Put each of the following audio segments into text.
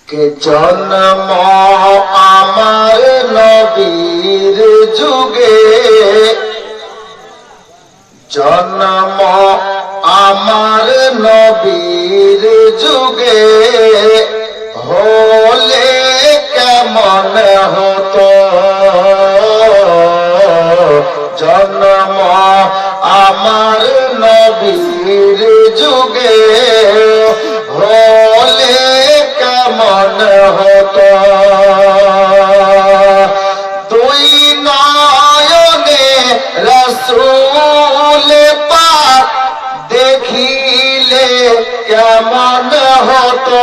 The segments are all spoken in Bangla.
কে জন্ম আমার নবীর যুগে, জন্ম আমার নবীর যুগে, হলে কেমন হতো। জন্ম আমার নবীর যুগে, হলে কেমন হতো। দুই নয়নে রাসূল পাক দেখিলে কেমন হতো।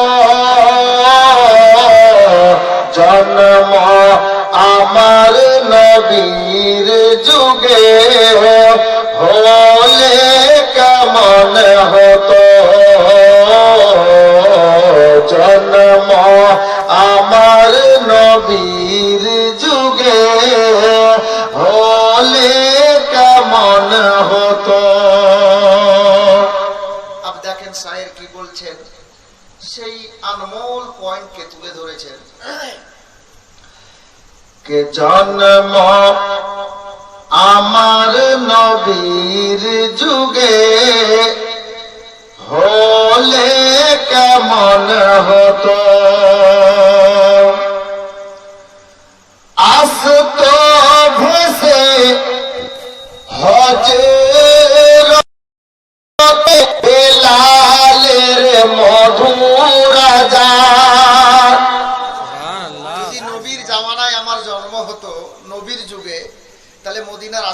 জন্ম আমার নবীর যুগে, হলে কেমন হতো। জন্ম আমার নবীর যুগে, হলে কেমন হতো। আপ দেখেন শায়ের কি বলছেন, সেই আনমোল পয়েন্টকে তুলে ধরেছেন। কে জন্ম আমার নবীর যুগে, হলে কেমন হতো। আসতো ভেসে হযরতে বেলালের মধুর আযান। যদি নবীর জামানায় আমার জন্ম হতো, নবীর যুগে, তাহলে মদিনার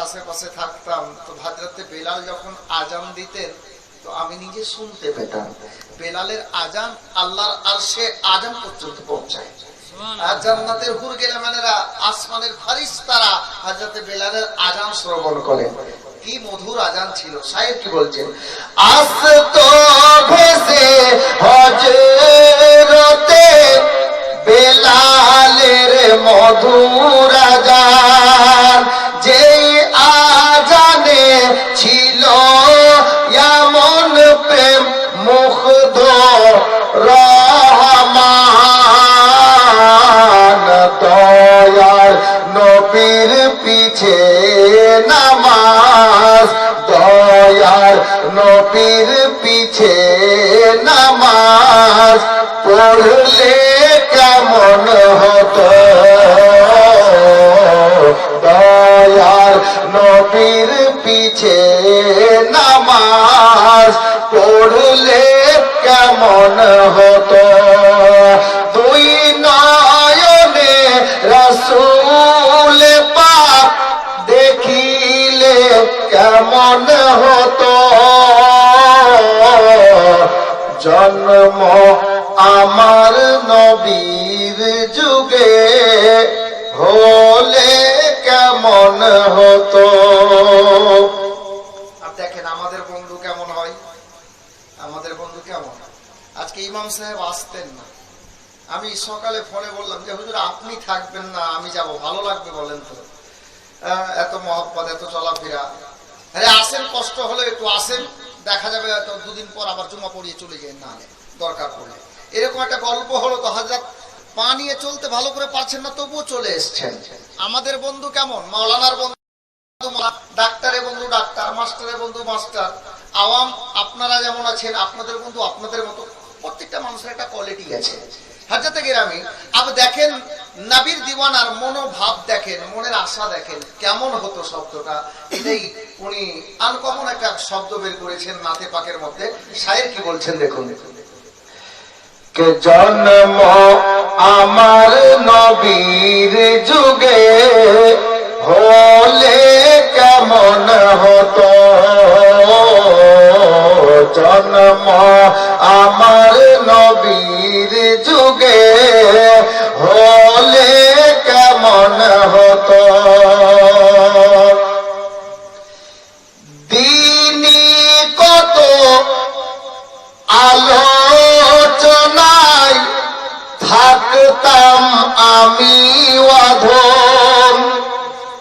আশেপাশে থাকতাম, তো হযরতে বেলাল যখন আজান দিতেন তো আমি নিজে শুনতে পেতাম। বেলালের আজান আল্লাহর আরশে আজান পর্যন্ত পৌঁছায়। আর জান্নাতের হুর গেলেমানেরা, আসমানের ফারিস্তারা হযরতে বেলালের আজান শ্রবণ করেন। কি মধুর আজান ছিল। শায়ের কি বলছেন, আসতো ভেসে হযরতে বেলালের মধুর আযান। যেই আযানে ছিল এমন প্রেম মুগ্ধ রহমান। দয়ার নবীর পিছে নামাজ, দয়ার নবীর পিছে নামাজ পড়লে কেমন হতো। দয়ার নবীর পিছে নামাজ পড়লে কেমন হতো। দুই নয়নে রাসূল পাক দেখিলে কেমন হতো। জন্ম আমার নবীর যুগে, হলে কেমন হতো। দেখেন আমাদের বন্ধু কেমন হয়, আমাদের বন্ধু কেমন। আজকে ইমাম সাহেব আসতেন না, আমি সকালে ফোনে বললাম যে হুজুর আপনি থাকবেন না, আমি যাব, ভালো লাগবে বলেন তো। এত মহব্বত, এত চলাফেরা, আরে আসেন, কষ্ট হলে একটু আসেন, দেখা যাবে তো দুদিন পর আবার জুমা পড়িয়ে চলে যায়, না দরকার পড়লে। এরকম একটা গল্প হলো তো, হযরত পা নিয়ে চলতে ভালো করে পারছেন না, তবুও চলে এসছেন। আমাদের বন্ধু কেমন, মাওলানার বন্ধু ডাক্তারের বন্ধু ডাক্তার, মাস্টারের বন্ধু মাস্টার, আওয়াম আপনারা যেমন আছেন, আপনাদের বন্ধু আপনাদের মতো। প্রত্যেকটা মানুষের একটা কোয়ালিটি আছে। হযরতে গেরামি আব দেখেন নবীর দিওয়ানার মনোভাব দেখেন, মনের আশা দেখেন কেমন হতো। শব্দটা এটাই উনি আনকমন একটা শব্দ বের করেছেন নাতে পাকের মধ্যে। শায়ের কি বলছেন দেখুন, কে জন্ম আমার নবীর যুগে, হলে কেমন হতো। জন্ম আমার নবীর যুগে, হলে কেমন হতো। দিনী কত আলোচনায় থাকতাম আমি অধম।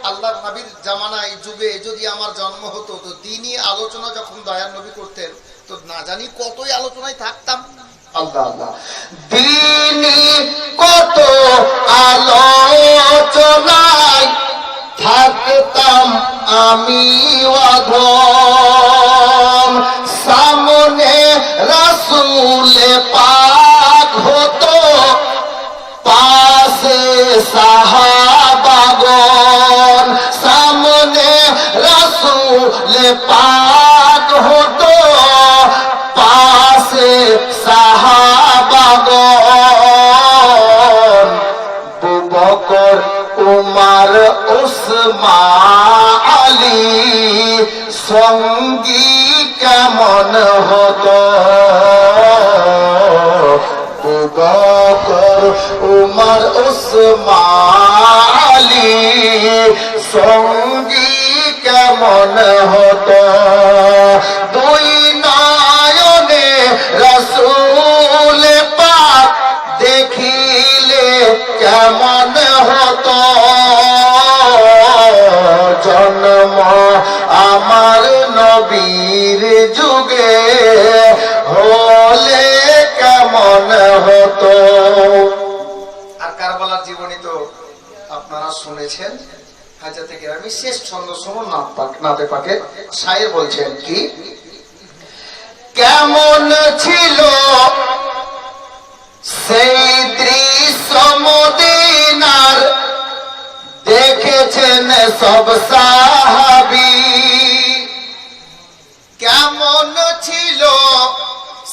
আল্লাহর নবীর জামানায় যুগে যদি আমার জন্ম হতো, তো দিনই আলোচনা যখন দয়ার নবী করতেন, তো না জানি কতই আলোচনায় থাকতাম। আল্লাহ আল্লাহ। আমি অধম সামনে রাসূলে পাক হতো পাশে সাহাবাগণ সামনে রাসূলে পাক হতো পাশে সাহাবাগণ আবু বকর উমর উসমান আলী সঙ্গী কেমন হতো আবু বকর উমর উসমান আলী সঙ্গী কেমন হতো দুই নয়নে রাসূল পাক দেখিলে কেমন হতো জন্ম আমার নবীর যুগে হলে কেমন হতো। আর কারবালার জীবনী তো আপনারা শুনেছেন। হাজরত কেরামি শেষ ছন্দ শুনুন নাতে পাকে শায়ের বলছেন কি কেমন ছিল সেই দৃশ্য মদিনার দেখেছেন সব সাহাবী কেমন ছিল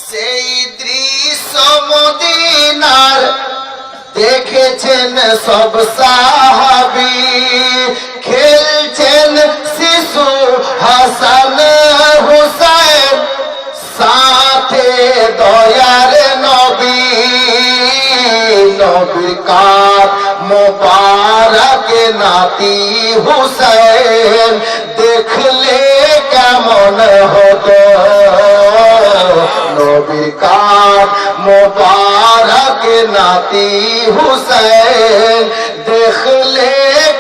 সেই দৃশ্য মদিনার দেখেছেন সব সাহাবী খেলছেন শিশু হাসান হুসাইন সাথে দয়ার নবী নবী কার মোবারক নাতি হুসাইন দেখলে কেমন হতো নবী কার মোবারক নাতি হুসাইন দেখলে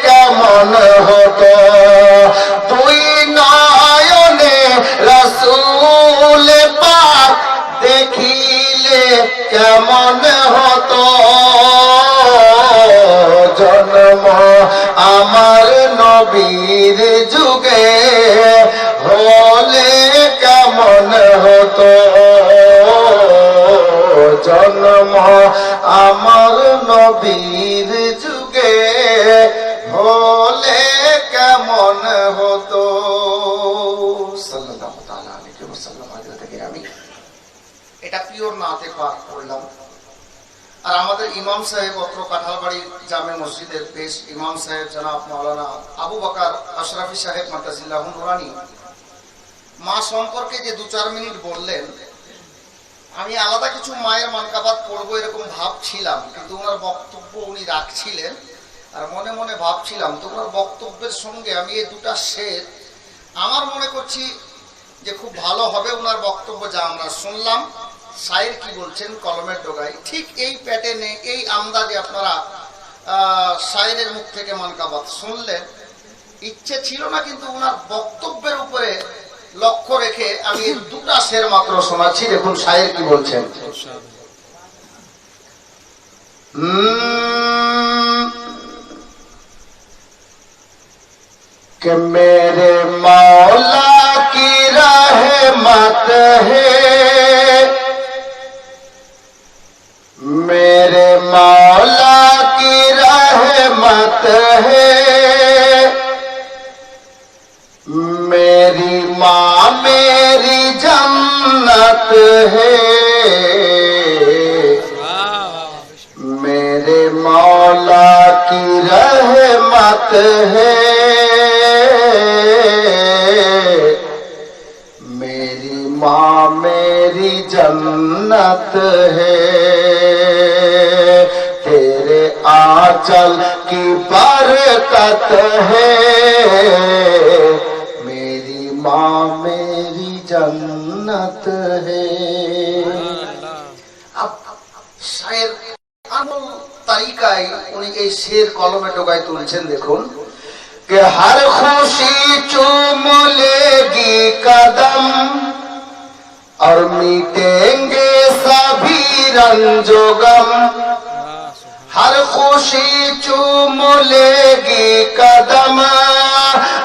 কেমন হতো দুই নয়নে রাসূল পাক দেখিলে কেমন হতো জন্ম আমার নবীর যুগে হলে কেমন হতো জন্ম আমার নবীর যুগে হলে কেমন হতো সাল্লাল্লাহু তাআলা আলাইহি ওয়াসাল্লাম। হযরত কেরামি এটা পিওর নাতে পাক পড়লাম। আর আমাদের ইমাম সাহেব অত্র কাঁঠালবাড়ি জামে মসজিদের পেশ ইমাম সাহেব জনাব মাওলানা আবু বকর আশরাফি সাহেব মাতাজিল্লাহু নুরানি মা সম্পর্কে যে 2-4 মিনিট বললেন, আমি আলাদা কিছু মায়ের মানকাবাত পড়বো এরকম ভাবছিলাম, কিন্তু ওনার বক্তব্য উনি রাখছিলেন আর মনে মনে ভাবছিলাম তো ওনার বক্তব্যের সঙ্গে আমি এই দুটা শের আমার মনে করছি যে খুব ভালো হবে। ওনার বক্তব্য যা আমরা শুনলাম, শায়ের কি বলছেন কলমের ডগায়, ঠিক এই প্যাটার্নে এই আন্দাজে আপনারা শায়েরের মুখ থেকে মানকাবাত শুনলেন। ইচ্ছে ছিল না, কিন্তু ওনার বক্তব্যের উপরে লক্ষ্য রেখে আমি এই দুটা শের মাত্র শোনাচ্ছি। দেখুন শায়ের কি বলছেন। कि मेरे मौला की रहमत है मेरे मौला की रहमत है मेरी माँ मेरी जन्नत है मेरे मौला की रहमत है मेरी माँ मेरी जन्नत है तेरे आंचल की बरकत है मेरी माँ मेरी जन्नत है। अब शायर আমল তরিকায় উনি এই শের কলমে টোকায় তুলছেন। দেখুন कि हर खुशी चूम लेगी कदम और मिटेंगे सभी रंजो गम हर खुशी चूम लेगी कदम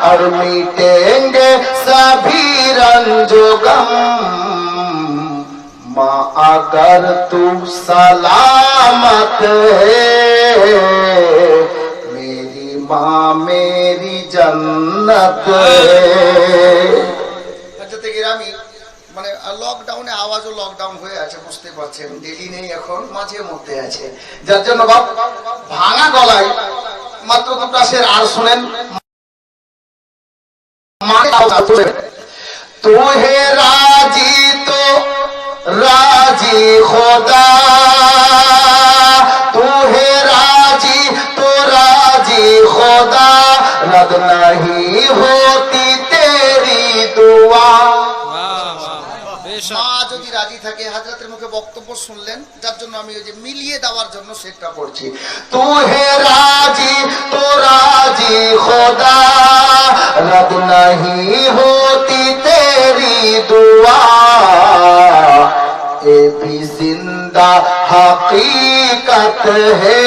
और मिटेंगे सभी रंजो गम। माँ अगर तू सलामत है, मेरी माँ मेरी जन्नत है। হযরতে গিরামি মানে লকডাউনে আওয়াজও লকডাউন হয়ে আছে, বুঝতে পারছেন, ডেলি নেই এখন, মাঝে মধ্যে আছে, যার জন্য বাপ ভাঙা গলায় মাত্র দুটা শের আর শুনেন। तू है राजी तो राजी खुदा, तू है राजी तो राजी खुदा, रद नहीं होती तेरी दुआ। মা যদি রাজি থাকে, হযরতের মুখে বক্তব্য শুনলেন, যার জন্য আমি ওই যে মিলিয়ে দেওয়ার জন্য সেটটা পড়ছি। तू है राजी तो राजी खुदा, रद नहीं होती तेरी दुआ, ये भी जिंदा हकीकत है,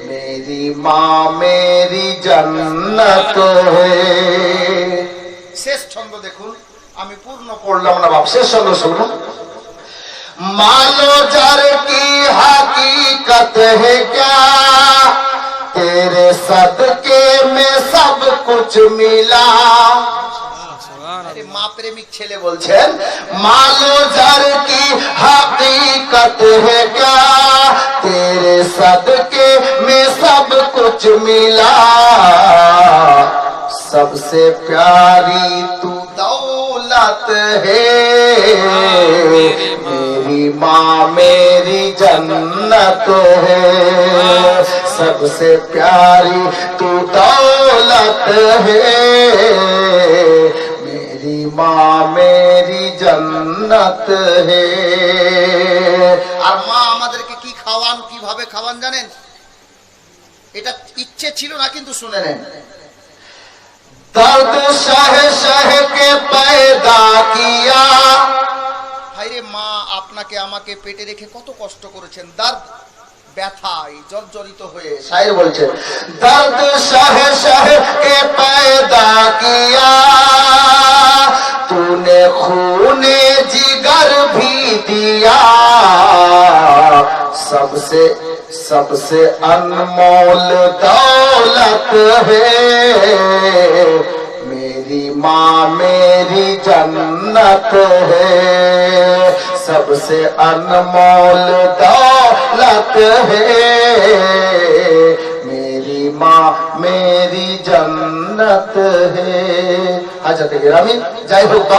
मेरी माँ मेरी जन्नत है। শেষ ছন্দ দেখুন, আমি পূর্ণ পড়লাম না বাপ, শেষ ছন্দ শুনুন। मानो जर की हकीकत है क्या, तेरे सदके में सब कुछ मिला। মা প্রেমিক ছেলে বলছে, বলছেন मानो जर की हकीकत है क्या, तेरे सदके में सब कुछ मिला, सबसे प्यारी तू दौलत है, मेरी माँ मेरी जन्नत है, सबसे प्यारी तू दौलत है, मेरी माँ मेरी जन्नत है। আর মা আমাদেরকে কি খাওয়ান, কিভাবে খাওয়ান জানেন? এটা ইচ্ছে ছিল না, কিন্তু শুনে নেন। दर्द शह शह के पैदा किया, হায়রে মা আপনাকে আমাকে পেটে রেখে কত কষ্ট করেছেন, দর্দ ব্যথায় জর্জরিত হয়ে। शायर बोलছে दर्द शह शह के पैदा किया, तूने खूने जिगर भी दिया, सबसे सबसे अनमोल दौलत है, मेरी माँ मेरी जन्नत है, सबसे अनमोल दौलत है, मेरी माँ मेरी जन्नत है। হযরতে গিরামি যাই হোক,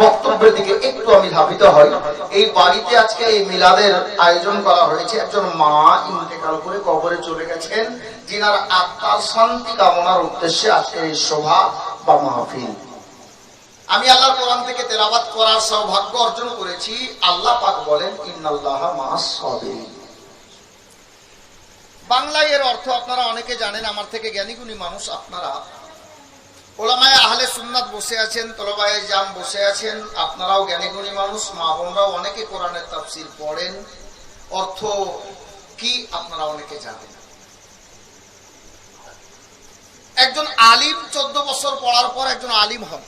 বক্তব্যের দিকে একটু আমি ধাবিত হই। এই বাড়িতে আজকে এই মিলাদের আয়োজন করা হয়েছে। একজন মা ইন্তেকাল করে কবরে চলে গেছেন, যিনার আত্মার শান্তি কামনার উদ্দেশ্যে আজকের এই সভা বা মাহফিল। আমি আল্লাহর কোরআন থেকে তেলাওয়াত করার সৌভাগ্য অর্জন করেছি। আল্লাহ পাক বলেন ইন্নাল্লাহা মা'আস সাবিরিন। বাংলায় এর অর্থ আপনারা অনেকে জানেন, আমার থেকে জ্ঞানীগুণী মানুষ আপনারা। ওলামায়ে আহলে সুন্নাত বসে আছেন, তলবায়ে জাম বসে আছেন, আপনারাও জ্ঞানীগুণী মানুষ, মা বোনরাও অনেকে কোরআনের তাফসীর পড়েন, অর্থ কি আপনারা অনেকে জানেন। একজন আলিম 14 বছর পড়ার পর একজন আলিম হন।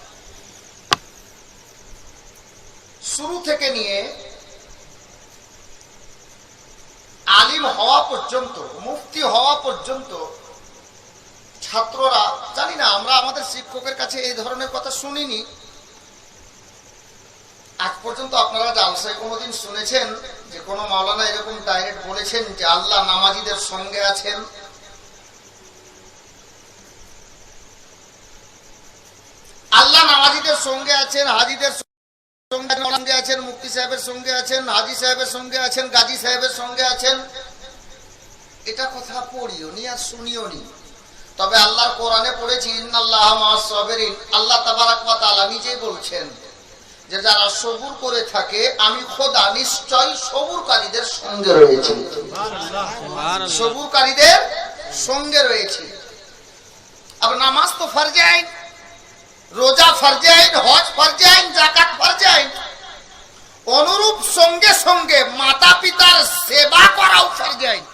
শুরু থেকে নিয়ে আলিম হওয়া পর্যন্ত, মুফতি হওয়া পর্যন্ত ছাত্ররা, জানি না, আমরা আমাদের শিক্ষকের কাছে এই ধরনের কথা শুনিনি। আজ পর্যন্ত আপনারা জালসায় কোনোদিন শুনেছেন যে কোনো মাওলানা এরকম ডাইরেক্ট বলেছেন যে আল্লাহ নামাজীদের সঙ্গে আছেন? আল্লাহ নামাজীদের সঙ্গে আছেন, হাজীদের সঙ্গে আছেন, মুফতি সাহেবের সঙ্গে আছেন, হাজী সাহেবের সঙ্গে আছেন, গাজী সাহেবের সঙ্গে আছেন। এটা কথা পড়িও নি আর শুনিও নি। তবে আল্লাহর কোরআনে পড়েছি ইন্নাল্লাহা মা'আস সাবিরিন। আল্লাহ তাবারাক ওয়া তাআলা নিজেই বলছেন যে যারা সবুর করে থাকে আমি খোদা নিশ্চয় সবুরকারীদের সঙ্গে রয়েছি। সুবহানাল্লাহ, সবুরকারীদের সঙ্গে রয়েছি। আর নামাজ তো ফরজে আইন, রোজা ফরজে আইন, হজ ফরজে আইন, যাকাত ফরজে আইন। অনুরূপ সঙ্গে সঙ্গে মাতা পিতার সেবা করাও ফরজে আইন।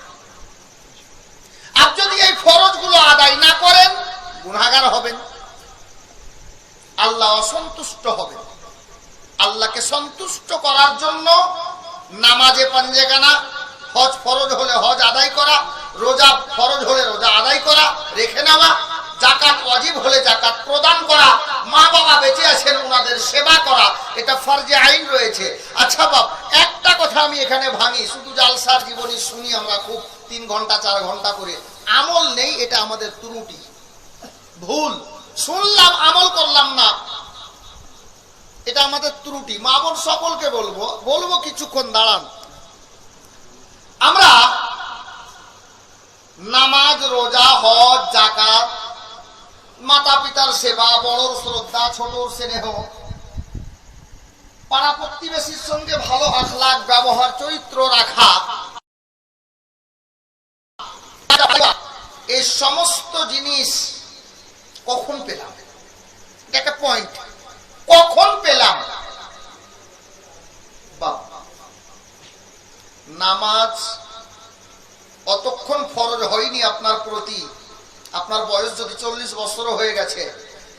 আপনি যদি এই ফরজগুলো আদায় না করেন গুনাহগার হবেন, আল্লাহ অসন্তুষ্ট হবেন। আল্লাহকে সন্তুষ্ট করার জন্য নামাজে পাঞ্জেগানা, হজ ফরজ হলে হজ আদায় করা, রোজা ফরজ হলে রোজা আদায় করা, রেখে নেওয়া, যাকাত ওয়াজিব হলে যাকাত প্রদান করা, মা বাবা বেঁচে আছেন ওনাদের সেবা করা, এটা ফরজে আইন রয়েছে। আচ্ছা বাপ, একটা কথা আমি এখানে ভাঙি, শুধু জালসার জীবনী শুনি আমরা খুব 3 ঘন্টা 4 ঘন্টা করে, আমল নেই, এটা আমাদের ত্রুটি, ভুল। শুনলাম আমল করলাম না, এটা আমাদের ত্রুটি। মা বোন সকলকে বলবো কিছুক্ষণ দাঁড়ান। আমরা নামাজ, রোজা, হজ, যাকাত, মাতা পিতার সেবা, বড়র শ্রদ্ধা, ছোটর স্নেহ, পাড়া প্রতিবেশীর সঙ্গে ভালো আখলাক ব্যবহার চরিত্র রাখা, এই সমস্ত জিনিস কখন পেলাম? এটা একটা পয়েন্ট, কখন পেলাম? নামাজ অতক্ষণ ফরজ হয়নি আপনার প্রতি, আপনার বয়স যদি 40 বছর হয়ে গেছে,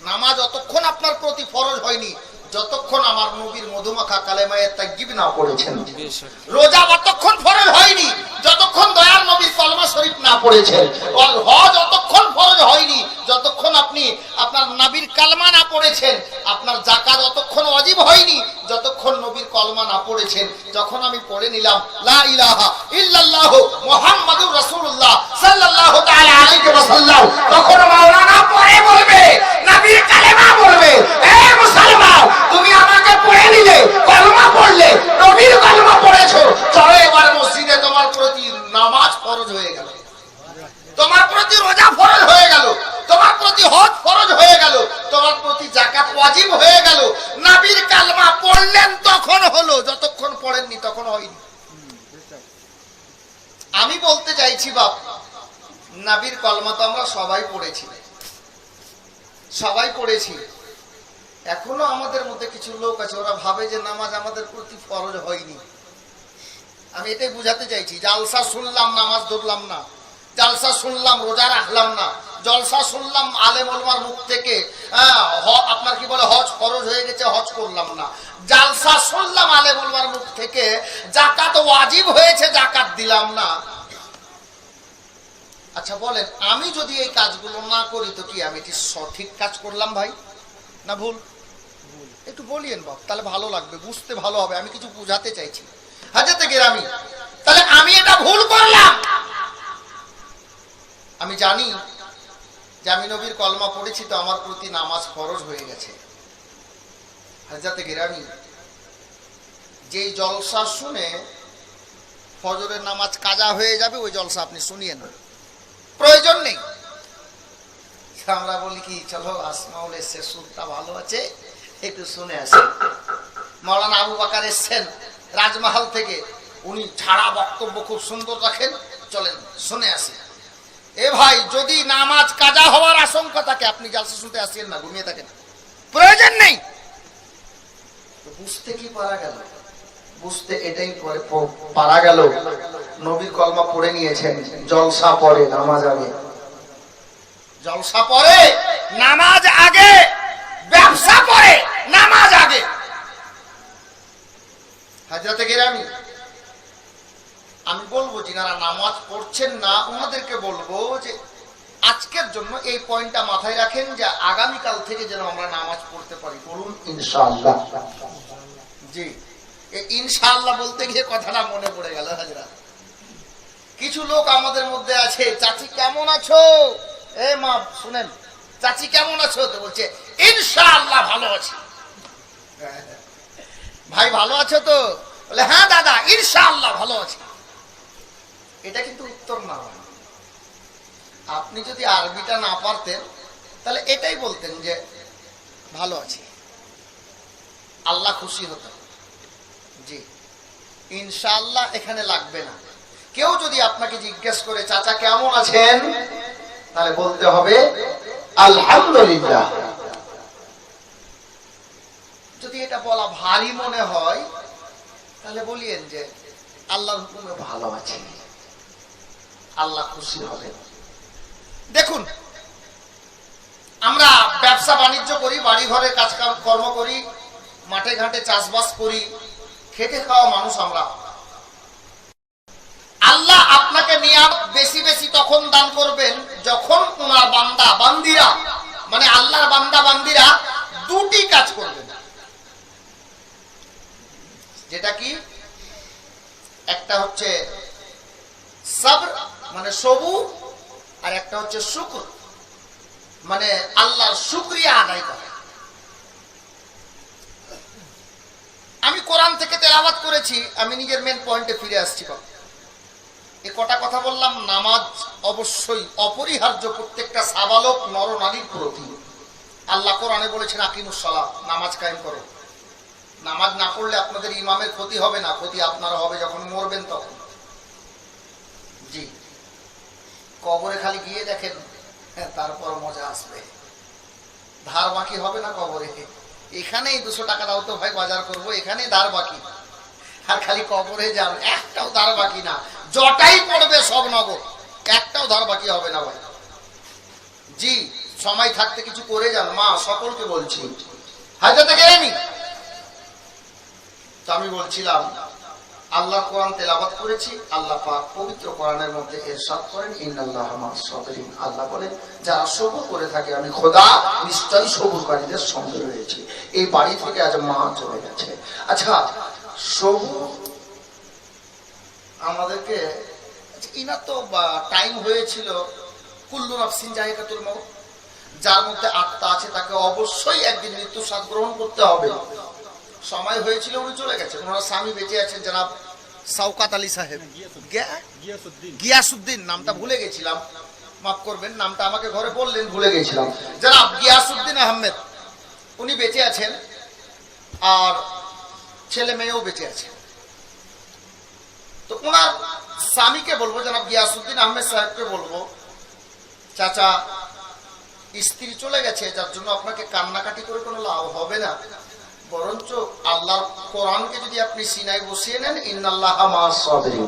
নামাজ অতক্ষণ আপনার প্রতি ফরজ হয়নি যতক্ষণ আমার নবীর মধুমাখা কালেমায়ে তাইয়্যিব না পড়েছেন। রোজা অতক্ষণ ফরজ হয়নি যতক্ষণ দয়ার নবীর কলমা শরীফ না পড়েছেন। হজ অতক্ষণ ফরজ হয়নি যতক্ষণ আপনি আপনার নবীর কালমা না পড়েছেন। আপনার যাকাত অতক্ষণ ওয়াজিব হয়নি যতক্ষণ নবীর কলমা না পড়েছেন। যখন আমি পড়ে নিলাম লা ইলাহা ইল্লাল্লাহ মুহাম্মাদুর রাসূলুল্লাহ সাল্লাল্লাহু তাআলা আলাইহি ওয়াসাল্লাম, তখন মাওলানা পড়ে বলবে, নবীর কালেমা বলবে, এ মুসলমান তুমি আমাকে পড়ে নিলে, কলমা পড়লে, নবীর কলমা পড়েছো, চলো এবার মসজিদে, তোমার প্রতি নামাজ ফরজ হয়ে গেল, তোমার প্রতি রোজা ফরজ হয়ে গেল, তোমার প্রতি হজ ফরজ হয়ে গেল, তোমার প্রতি যাকাত ওয়াজিব হয়ে গেল। নবীর কালমা পড়লেন তখন হলো, যতক্ষণ পড়েননি তখন হয়নি। আমি বলতে চাইছি বাপ, নবীর কলমা তো আমরা সবাই পড়েছি, সবাই পড়েছি। এখনো আমাদের মধ্যে কিছু লোক আছে, ওরা ভাবে যে নামাজ আমাদের প্রতি ফরজ হয়নি। আমি এটাই বুঝাতে চাইছি, জালসা শুনলাম নামাজ ধরলাম না, জালসা শুনলাম রোজা রাখলাম না, জলসা শুনলাম আলেম ওলামার মুখ থেকে আপনার কি বলে হজ ফরজ হয়ে গেছে, হজ করলাম না, জালসা শুনলাম আলেম ওলামার মুখ থেকে যাকাত ওয়াজিব হয়েছে, যাকাত দিলাম না। আচ্ছা বলেন, আমি যদি এই কাজগুলো না করি তো কি আমি কি সঠিক কাজ করলাম ভাই, না ভুল? একটু বলিয়েন বাপ, তাহলে ভালো লাগবে, বুঝতে ভালো হবে। আমি কিছু বুঝাতে চাইছি হাজরাতে গেরামি, তাহলে আমি এটা ভুল করলাম। আমি জানি যে আমি নবীর কলমা পড়েছি, তো আমার প্রতি নামাজ ফরজ হয়ে গেছে। হাজরাতে গেরামি, যেই জলসা শুনে ফজরের নামাজ কাজা হয়ে যাবে, ওই জলসা আপনি শুনিয়েন, প্রয়োজন নেই। আমরা বলি কি, চলো আসমাউল এসছে, সুরটা ভালো আছে, একটু শুনে আসি। মাওলানা আবু বকর এসছেন রাজমহল থেকে, উনি ছাড়া বক্তব্য খুব সুন্দর রাখেন, চলেন শুনে আসি। এ ভাই, যদি নামাজ কাজা হওয়ার আশঙ্কা থাকে, আপনি জালসা শুনতে আসেন না, ঘুমিয়ে থাকেন, প্রয়োজন নেই। বুঝতে কি পারা গেল? বুঝতে এটাই পারা গেল, নবীর কলমা পড়ে নিয়েছেন, জলসা পড়ে নামাজ আগে, জলসা পড়ে নামাজ আগে, ব্যবসা পড়ে নামাজ আগে। হাজরাতে গেরামি, আমি বলবো যিনারা নামাজ পড়ছেন না ওনাদেরকে বলবো যে আজকের জন্য এই পয়েন্টটা মাথায় রাখেন, যে আগামীকাল থেকে যেন আমরা নামাজ পড়তে পারি। বলুন ইনশাআল্লাহ। জি, ইনশাআল্লাহ বলতে গিয়ে কথাটা মনে পড়ে গেল হাজরা। কিছু লোক আমাদের মধ্যে আছে, চাচি কেমন আছো, এ মা শুনেন, চাচি কেমন আছো, তো বলছে ইনশাআল্লাহ ভালো আছি। ভাই ভালো আছো তো? বলে হ্যাঁ দাদা ইনশাআল্লাহ ভালো আছি। এটা কিন্তু উত্তর না। আপনি যদি আরবিটা না পারতেন তাহলে এটাই বলতেন যে ভালো আছি, আল্লাহ খুশি হতেন। জি, ইনশাআল্লাহ এখানে লাগবে না। কেউ যদি আপনাকে জিজ্ঞেস করে চাচা কেমন আছেন, তাহলে বলতে হবে আলহামদুলিল্লাহ। যদি এটা বলা ভারী মনে হয় তাহলে বলিয়েন যে আল্লাহর হুকুমে ভালো আছি, আল্লাহ খুশি হবেন। দেখুন আমরা ব্যবসা বাণিজ্য করি, বাড়ি ঘরে কাজ কর্ম করি, মাঠে ঘাটে চাষবাস করি, খেটে খাওয়া মানুষ আমরা। আল্লাহ আপনাকে নিয়ামত বেশি বেশি তখন দান করবেন যখন ওনার বান্দা বান্দিরা, মানে আল্লাহর বান্দা বান্দিরা দুটি কাজ করবেন। যেটা কি, একটা হচ্ছে সবর মানে সবুর, আর একটা হচ্ছে শুকর মানে আল্লাহর শুকরিয়া আদায় করা। আমি কোরআন থেকে তেলাওয়াত করেছি, আমি নিজের মেন পয়েন্টে ফিরে আসছি। এ কটা কথা বললাম, নামাজ অবশ্যই অপরিহার্য প্রত্যেকটা সাবালক নর নারীর প্রতি। আল্লাহ কোরআনে বলেছেন আকিমুস সালাত, নামাজ কায়েম করো। নামাজ না পড়লে আপনাদের ইমামের ক্ষতি হবে না, ক্ষতি আপনারা হবে যখন মরবেন তখন। জি, কবরে খালি গিয়ে দেখেন, তারপর মজা আসবে, ধার বাকি হবে না কবরে। এখানেই 200 টাকা দাও তো ভাই, বাজার করবো, এখানে ধার বাকি। আর খালি কবরে যান, একটাও ধার বাকি না, জটাই পড়বে সব নগদ, একটাও ধার বাকি হবে না ভাই। জি, সময় থাকতে কিছু করে যান, মা সকলকে বলছি, হাজতে গেলেনি তো। আমি বলছিলাম আল্লাহ কোরআন তেলাওয়াত করেছি, আল্লাহ পাক পবিত্র কোরআনের মধ্যে ইরশাদ করেন ইন্নাল্লাহা মা'আস সাবিরিন। আল্লাহ বলেন যারা সবর করে থাকে আমি খোদা নিশ্চয়ই সবরকারীদের সঙ্গে রয়েছি। এই বাড়ি থেকে আজ মা চলে গেছে। আচ্ছা, সবর আমাদেরকে, ইনার তো টাইম হয়েছিল, কুল্লু নাফসিন যায়কাতুল মাউত, যার মধ্যে আত্মা আছে তাকে অবশ্যই একদিন মৃত্যু স্বাদ গ্রহণ করতে হবে। সময় হয়েছিল, উনি চলে গেছেন। ওনার স্বামী বেঁচে আছেন জনাব শওকত আলী সাহেব, গিয়াসউদ্দিন, নামটা ভুলে গেছিলাম, মাফ করবেন, নামটা আমাকে ঘরে বললেন, ভুলে গেছিলাম। জনাব গিয়াসউদ্দিন আহমেদ উনি বেঁচে আছেন, আর ছেলে মেয়েও বেঁচে আছে। তো ওনার স্বামীকে বলবো, জনাব গিয়াসউদ্দিন আহমেদ সাহেবকে বলবো, চাচা স্ত্রী চলে গেছে, যার জন্য আপনাকে কান্নাকাটি করে কোনো লাভ হবে না, বরঞ্চ আল্লাহর কোরআনকে যদি আপনি সিনায় বসিয়ে নেন, ইন্নাল্লাহা মা'আস সাবিরিন,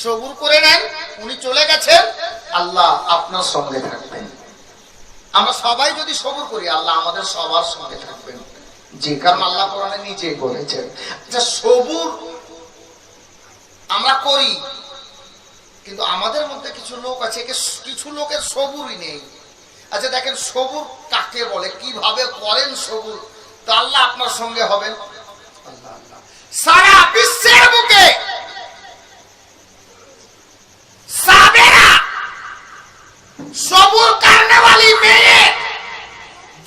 সবুর করে নেন, উনি চলে গেছেন, আল্লাহ আপনার সঙ্গে থাকবেন। আমরা সবাই যদি সবুর করি, আল্লাহ আমাদের সবার সঙ্গে থাকবেন। জি, কারণ আল্লাহ কোরআনে নিজেই বলেছেন। আচ্ছা, সবুর আমরা করি, কিন্তু আমাদের মধ্যে কিছু লোক আছে, কিছু লোকের সবুরই নেই। আচ্ছা দেখেন, সবুর কাকে বলে, কিভাবে করেন সবুর, তো আল্লাহ আপনার সঙ্গে হবেন। আল্লাহ আল্লাহ, সারা বিশ্বের বুকে সাবেরা সবুর কারণেওয়ালি মেয়ে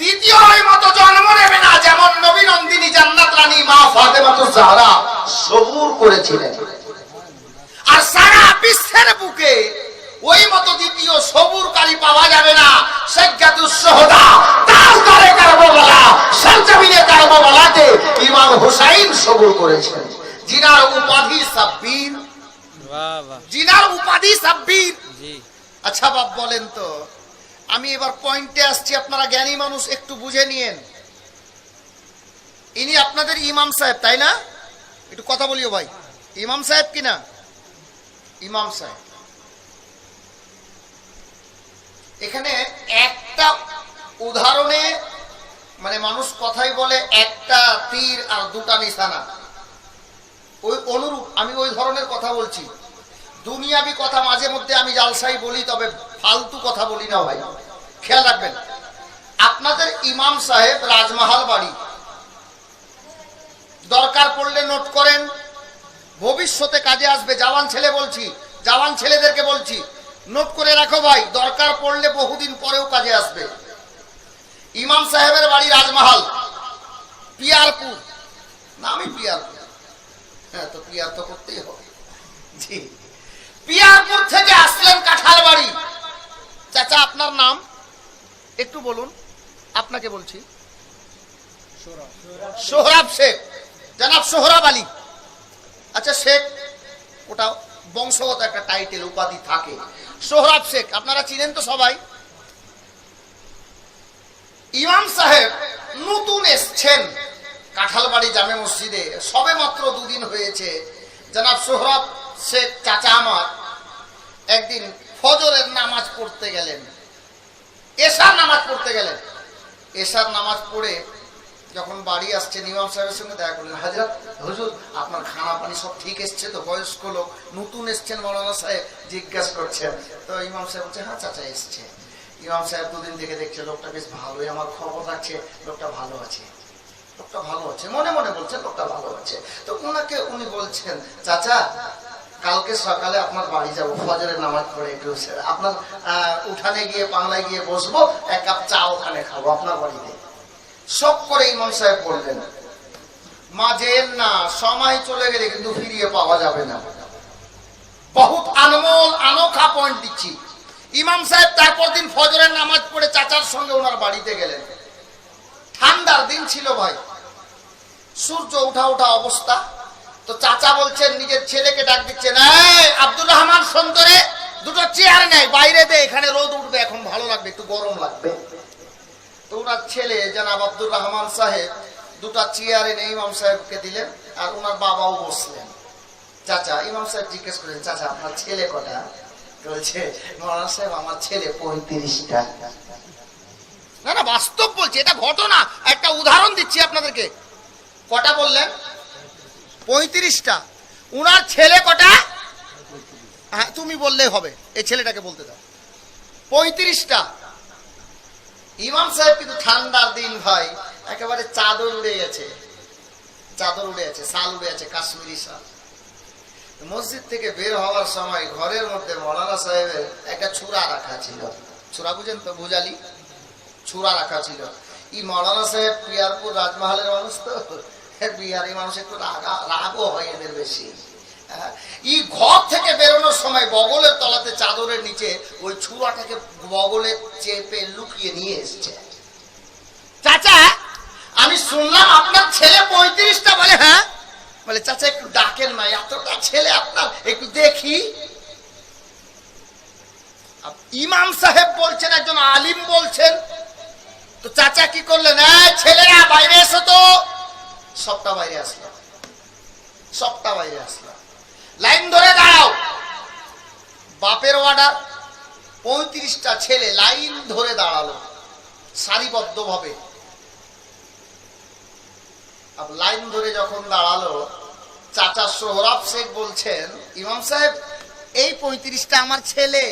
দ্বিতীয় ওই মতো জন্ম নেবে না, যেমন নবী নন্দিনী জান্নাত রানী মা ফাতেমাতুজ জাহরা সবুর করেছিলেন। আর সারা বিশ্বের বুকে ওই মতো দ্বিতীয় সবুরকারী পাওয়া যাবে না। সাজ্জাতুস শুহাদা, তাজদারে কারবালা, সরজমিনে কারবালাতে ইমাম হুসাইন সবুর করেছেন, জিনার উপাধি সাব্বির। বাহ বাহ, জিনার উপাধি সাব্বির। জি, আচ্ছা বাপ বলেন তো, আমি এবার পয়েন্টে আসছি, আপনারা জ্ঞানী মানুষ, একটু বুঝে নিয়েন। ইনি আপনাদের ইমাম সাহেব, তাই না? একটু কথা বলিও ভাই, ইমাম সাহেব কিনা? ইমাম সাহেব। এখানে একটা উদাহরণে, মানে মানুষ কথাই বলে একটা তীর আর দুটা নিশানা, ওই অনুরূপ আমি ওই ধরনের কথা বলছি। দুনিয়াবি কথা মাঝে মধ্যে আমি জালসাই বলি, তবে ফালতু কথা বলি না ভাই, খেয়াল রাখবেন। আপনাদের ইমাম সাহেব রাজমহল বাড়ি, দরকার পড়লে নোট করেন, ভবিষ্যতে কাজে আসবে। জওয়ান ছেলে বলছি, জওয়ান ছেলেদেরকে বলছি, নোট করে রাখো ভাই, দরকার পড়লে বহুদিন পরেও কাজে আসবে। ইমাম সাহেবের বাড়ি রাজমহল, পিয়ারপুর, নামই পিয়ারপুর। হ্যাঁ, তো পিয়ার তো করতেই হবে। জি, পিয়ারপুর থেকে আসলেন কাঁঠাল বাড়ি। চাচা আপনার নাম একটু বলুন, আপনাকে বলছি। সোহরাব শেখ, জনাব সোহরাব আলী। আচ্ছা শেখ, ওটা বংশগত একটা টাইটেল, উপাধি থাকে। সোহরাব শেখ আপনারা চিনেন তো সবাই। ইমাম সাহেব নতুন এসছেন কাঁঠালবাড়ি জামে মসজিদে, সবে মাত্র 2 দিন হয়েছে। জনাব সোহরাব শেখ চাচা আমার একদিন ফজরের নামাজ পড়তে গেলেন। এশার নামাজ পড়তে গেলেন। এশার নামাজ পড়ে যখন বাড়ি আসছেন ইমাম সাহেবের সঙ্গে দেখা করলেন। হাজরত, হুজুর আপনার খানা পানি সব ঠিক এসছে তো? বয়স্ক লোক, নতুন এসছেন মৌলানা সাহেব, জিজ্ঞাসা করছেন। তো ইমাম সাহেব বলছে, হ্যাঁ চাচা এসছে। ইমাম সাহেব দুদিন থেকে দেখছে লোকটা বেশ ভালোই, আমার খবর রাখছে, লোকটা ভালো আছে, লোকটা ভালো আছে, মনে মনে বলছেন লোকটা ভালো আছে। তো উনাকে উনি বলছেন, চাচা কালকে সকালে আপনার বাড়ি যাবো, ফজরের নামাজ পড়ে একটু আপনার উঠানে গিয়ে বাংলায় গিয়ে বসবো, এক কাপ চা ওখানে খাবো আপনার বাড়িতে। শখ করে ইমাম সাহেব বললেন, মা যেন না, সময় চলে গেলে কিন্তু ফিরিয়ে পাওয়া যাবে না। বহুত আনমোল আনোখা পয়েন্ট দিচ্ছি। ইমাম সাহেব তারপর দিন ফজরের নামাজ পড়ে চাচার সঙ্গে ওনার বাড়িতে গেলেন। ঠান্ডার দিন ছিল ভাই, সূর্য উঠা উঠা অবস্থা। তো চাচা বলছেন, নিজের ছেলেকে ডাক দিচ্ছেন, এই আব্দুর রহমান সুন্দরে দুটো চেয়ার নেই, বাইরে দে, এখানে রোদ উঠবে, এখন ভালো লাগবে, একটু গরম লাগবে। তো ওনার ছেলে জনাব আব্দুর রহমান সাহেব দুটা চেয়ার এনে ইমাম সাহেবকে দিলেন, আর ওনার বাবাও বসলেন। চাচা, ইমাম সাহেব জিজ্ঞেস করেন, চাচা আপনার ছেলে কটা? বলছে, মৌলানা সাহেব আমার ছেলে 35টা। না না, বাস্তব বলছি, এটা ঘটনা, একটা উদাহরণ দিচ্ছি আপনাদেরকে। কটা বললেন? 35টা। উনার ছেলে কটা? হ্যাঁ তুমি বললেই হবে, এই ছেলেটাকে বলতে দাও। 35টা। ইমাম সাহেব কিন্তু ঠান্ডার দিন ভাই, একেবারে চাদর উড়ে গেছে, চাদর উড়ে আছে, শাল উড়ে আছে, কাশ্মীরি শাল। মসজিদ থেকে বের হওয়ার সময় ঘরের মধ্যে মৌলানা সাহেবের একটা ছুরা রাখা ছিল। ছুরা বুঝেন তো? ভুজালি ছুরা রাখা ছিল। এই মৌলানা সাহেব পিয়ারপুর রাজমহলের মানুষ তো, বিহারি মানুষ একটু রাগও হয় এদের বেশি। এই ঘর থেকে বেরোনোর সময় বগলের তলাতে চাদরের নিচে ওই ছুরাটাকে বগলে চেপে লুকিয়ে নিয়ে এসছে। চাচা আমি শুনলাম আপনার ছেলে 35টা। বলে হ্যাঁ। বলে চাচা একটু ডাকেন না, এতটা ছেলে আপনার, একটু দেখি। ইমাম সাহেব বলছেন, একজন আলিম বলছেন। তো চাচা কি করলেন, ছেলেরা বাইরে এসো তো। সবটা বাইরে আসলো, সবটা বাইরে আসলো। লাইন ধরে দাঁড়াও, বাপের অর্ডার। 35টা ছেলে লাইন ধরে দাঁড়ালো সারিবদ্ধ ভাবে। লাইন ধরে যখন দাঁড়ালো, চাচা সোহরাব শেখ বলছেন, ইমাম সাহেব এই 35টা আমার ছেলে।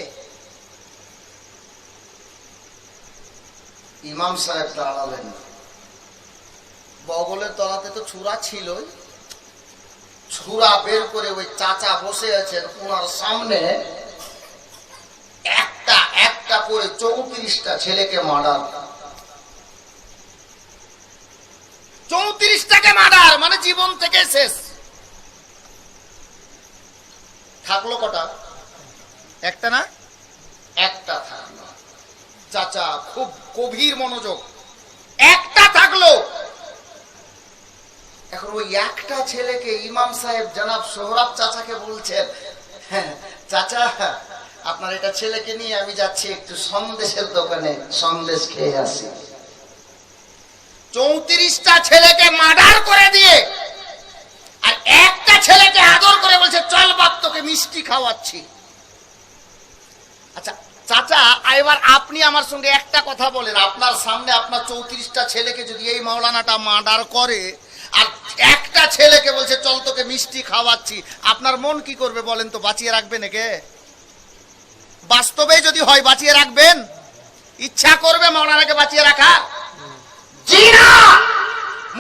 ইমাম সাহেব দাঁড়ালেন, বগলের তলাতে তো ছুরা ছিলই, ছুরা বের করে ওই চাচা বসে আছেন ওনার সামনে, একটা একটা করে 34টা ছেলেকে মার্ডার। 34টাকে মার্ডার মানে জীবন থেকে শেষ। থাকলো কটা? একটা না, একটা থাকলো। চাচা খুব গভীর মনোযোগ, একটা থাকলো। এখন ওই একটা ছেলেকে ইমাম সাহেব জনাব সোহরাব চাচাকে বলছেন, হ্যাঁ চাচা আপনার এটা ছেলেকে নিয়ে আমি যাচ্ছি একটু সন্দেশের দোকানে সন্দেশ খেয়ে আসি। 34টা ছেলেকে মার্ডার করে দিয়ে আর একটা ছেলেকে আদর করে বলছে, চল বাপ তোকে মিষ্টি খাওয়াচ্ছি। আচ্ছা চাচা, এবার আপনি আমার সঙ্গে একটা কথা বলেন, আপনার সামনে আপনার 34টা ছেলেকে যদি এই মাওলানাটা মার্ডার করে আর একটা ছেলেকে বলছে চল তোকে মিষ্টি খাওয়াচ্ছি, আপনার মন কি করবে বলেন তো? বাঁচিয়ে রাখবেন একে? বাস্তবে যদি হয় বাঁচিয়ে রাখবেন? ইচ্ছা করবে মাওলানাকে বাঁচিয়ে রাখা? জি না।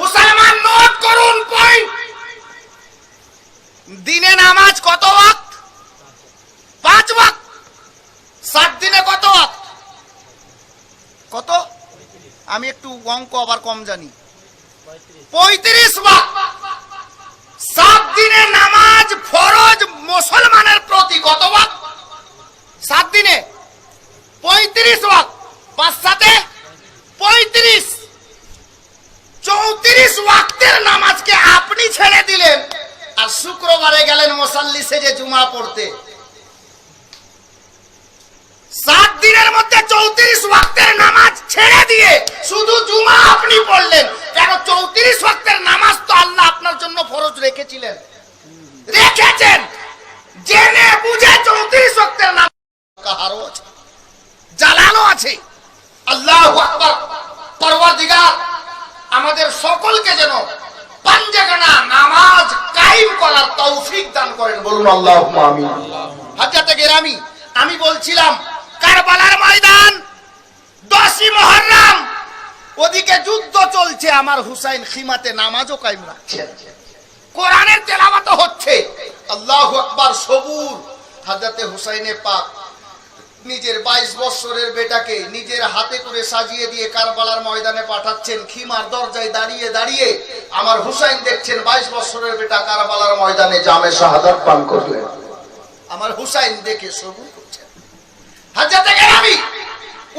মুসলমান নোট করুন পয়েন্ট। দিনে নামাজ কত ওয়াক্ত? 5 ওয়াক্ত। 7 দিনে কত ওয়াক্ত? কত? আমি একটু অঙ্ক আবার কম জানি। 35 ওয়াক্ত। 7 দিনে নামাজ ফরজ মুসলমানের প্রতি কত ওয়াক্ত? 7 দিনে 35 ওয়াক্ত। 5 7 35। 34 ওয়াক্তের নামাজকে আপনি ছেড়ে দিলেন আর শুক্রবারে গেলেন মুসাল্লি সেজে জুমা পড়তে। 7 দিনের মধ্যে 34 ওয়াক্তের নামাজ ছেড়ে দিয়ে শুধু জুমা আপনি পড়লেন কেন? 34 ওয়াক্তের নামাজ তো আল্লাহ আপনার জন্য ফরজ রেখেছিলেন, রেখেছেন জেনে বুঝে। 34 ওয়াক্তের নামাজ কাহারও আছে, জালালও আছে। করার তৌফিক দান করেন, বলুন আল্লাহুম্মা আমিন। হযরতে গেরামি, আমি বলছিলাম কারবালার ময়দান 10ই মুহররম, ওদিকে যুদ্ধ চলছে, আমার হুসাইন খিমাতে নামাজও কায়েম রাখছেন, কোরআনের তেলাওয়াত হচ্ছে, আল্লাহু আকবার, সবুর। হযরতে হুসাইনে পাক নিজের 22 বছরের বেটাকে নিজের হাতে করে সাজিয়ে দিয়ে কারবালার ময়দানে পাঠাচ্ছেন। খিমার দরজায় দাঁড়িয়ে দাঁড়িয়ে আমার হুসাইন দেখছেন 22 বছরের বেটা কারবালার ময়দানে জামে শাহাদাত পান করলেন। আমার হুসাইন দেখে সবুর করছেন। হযরতে গেরামি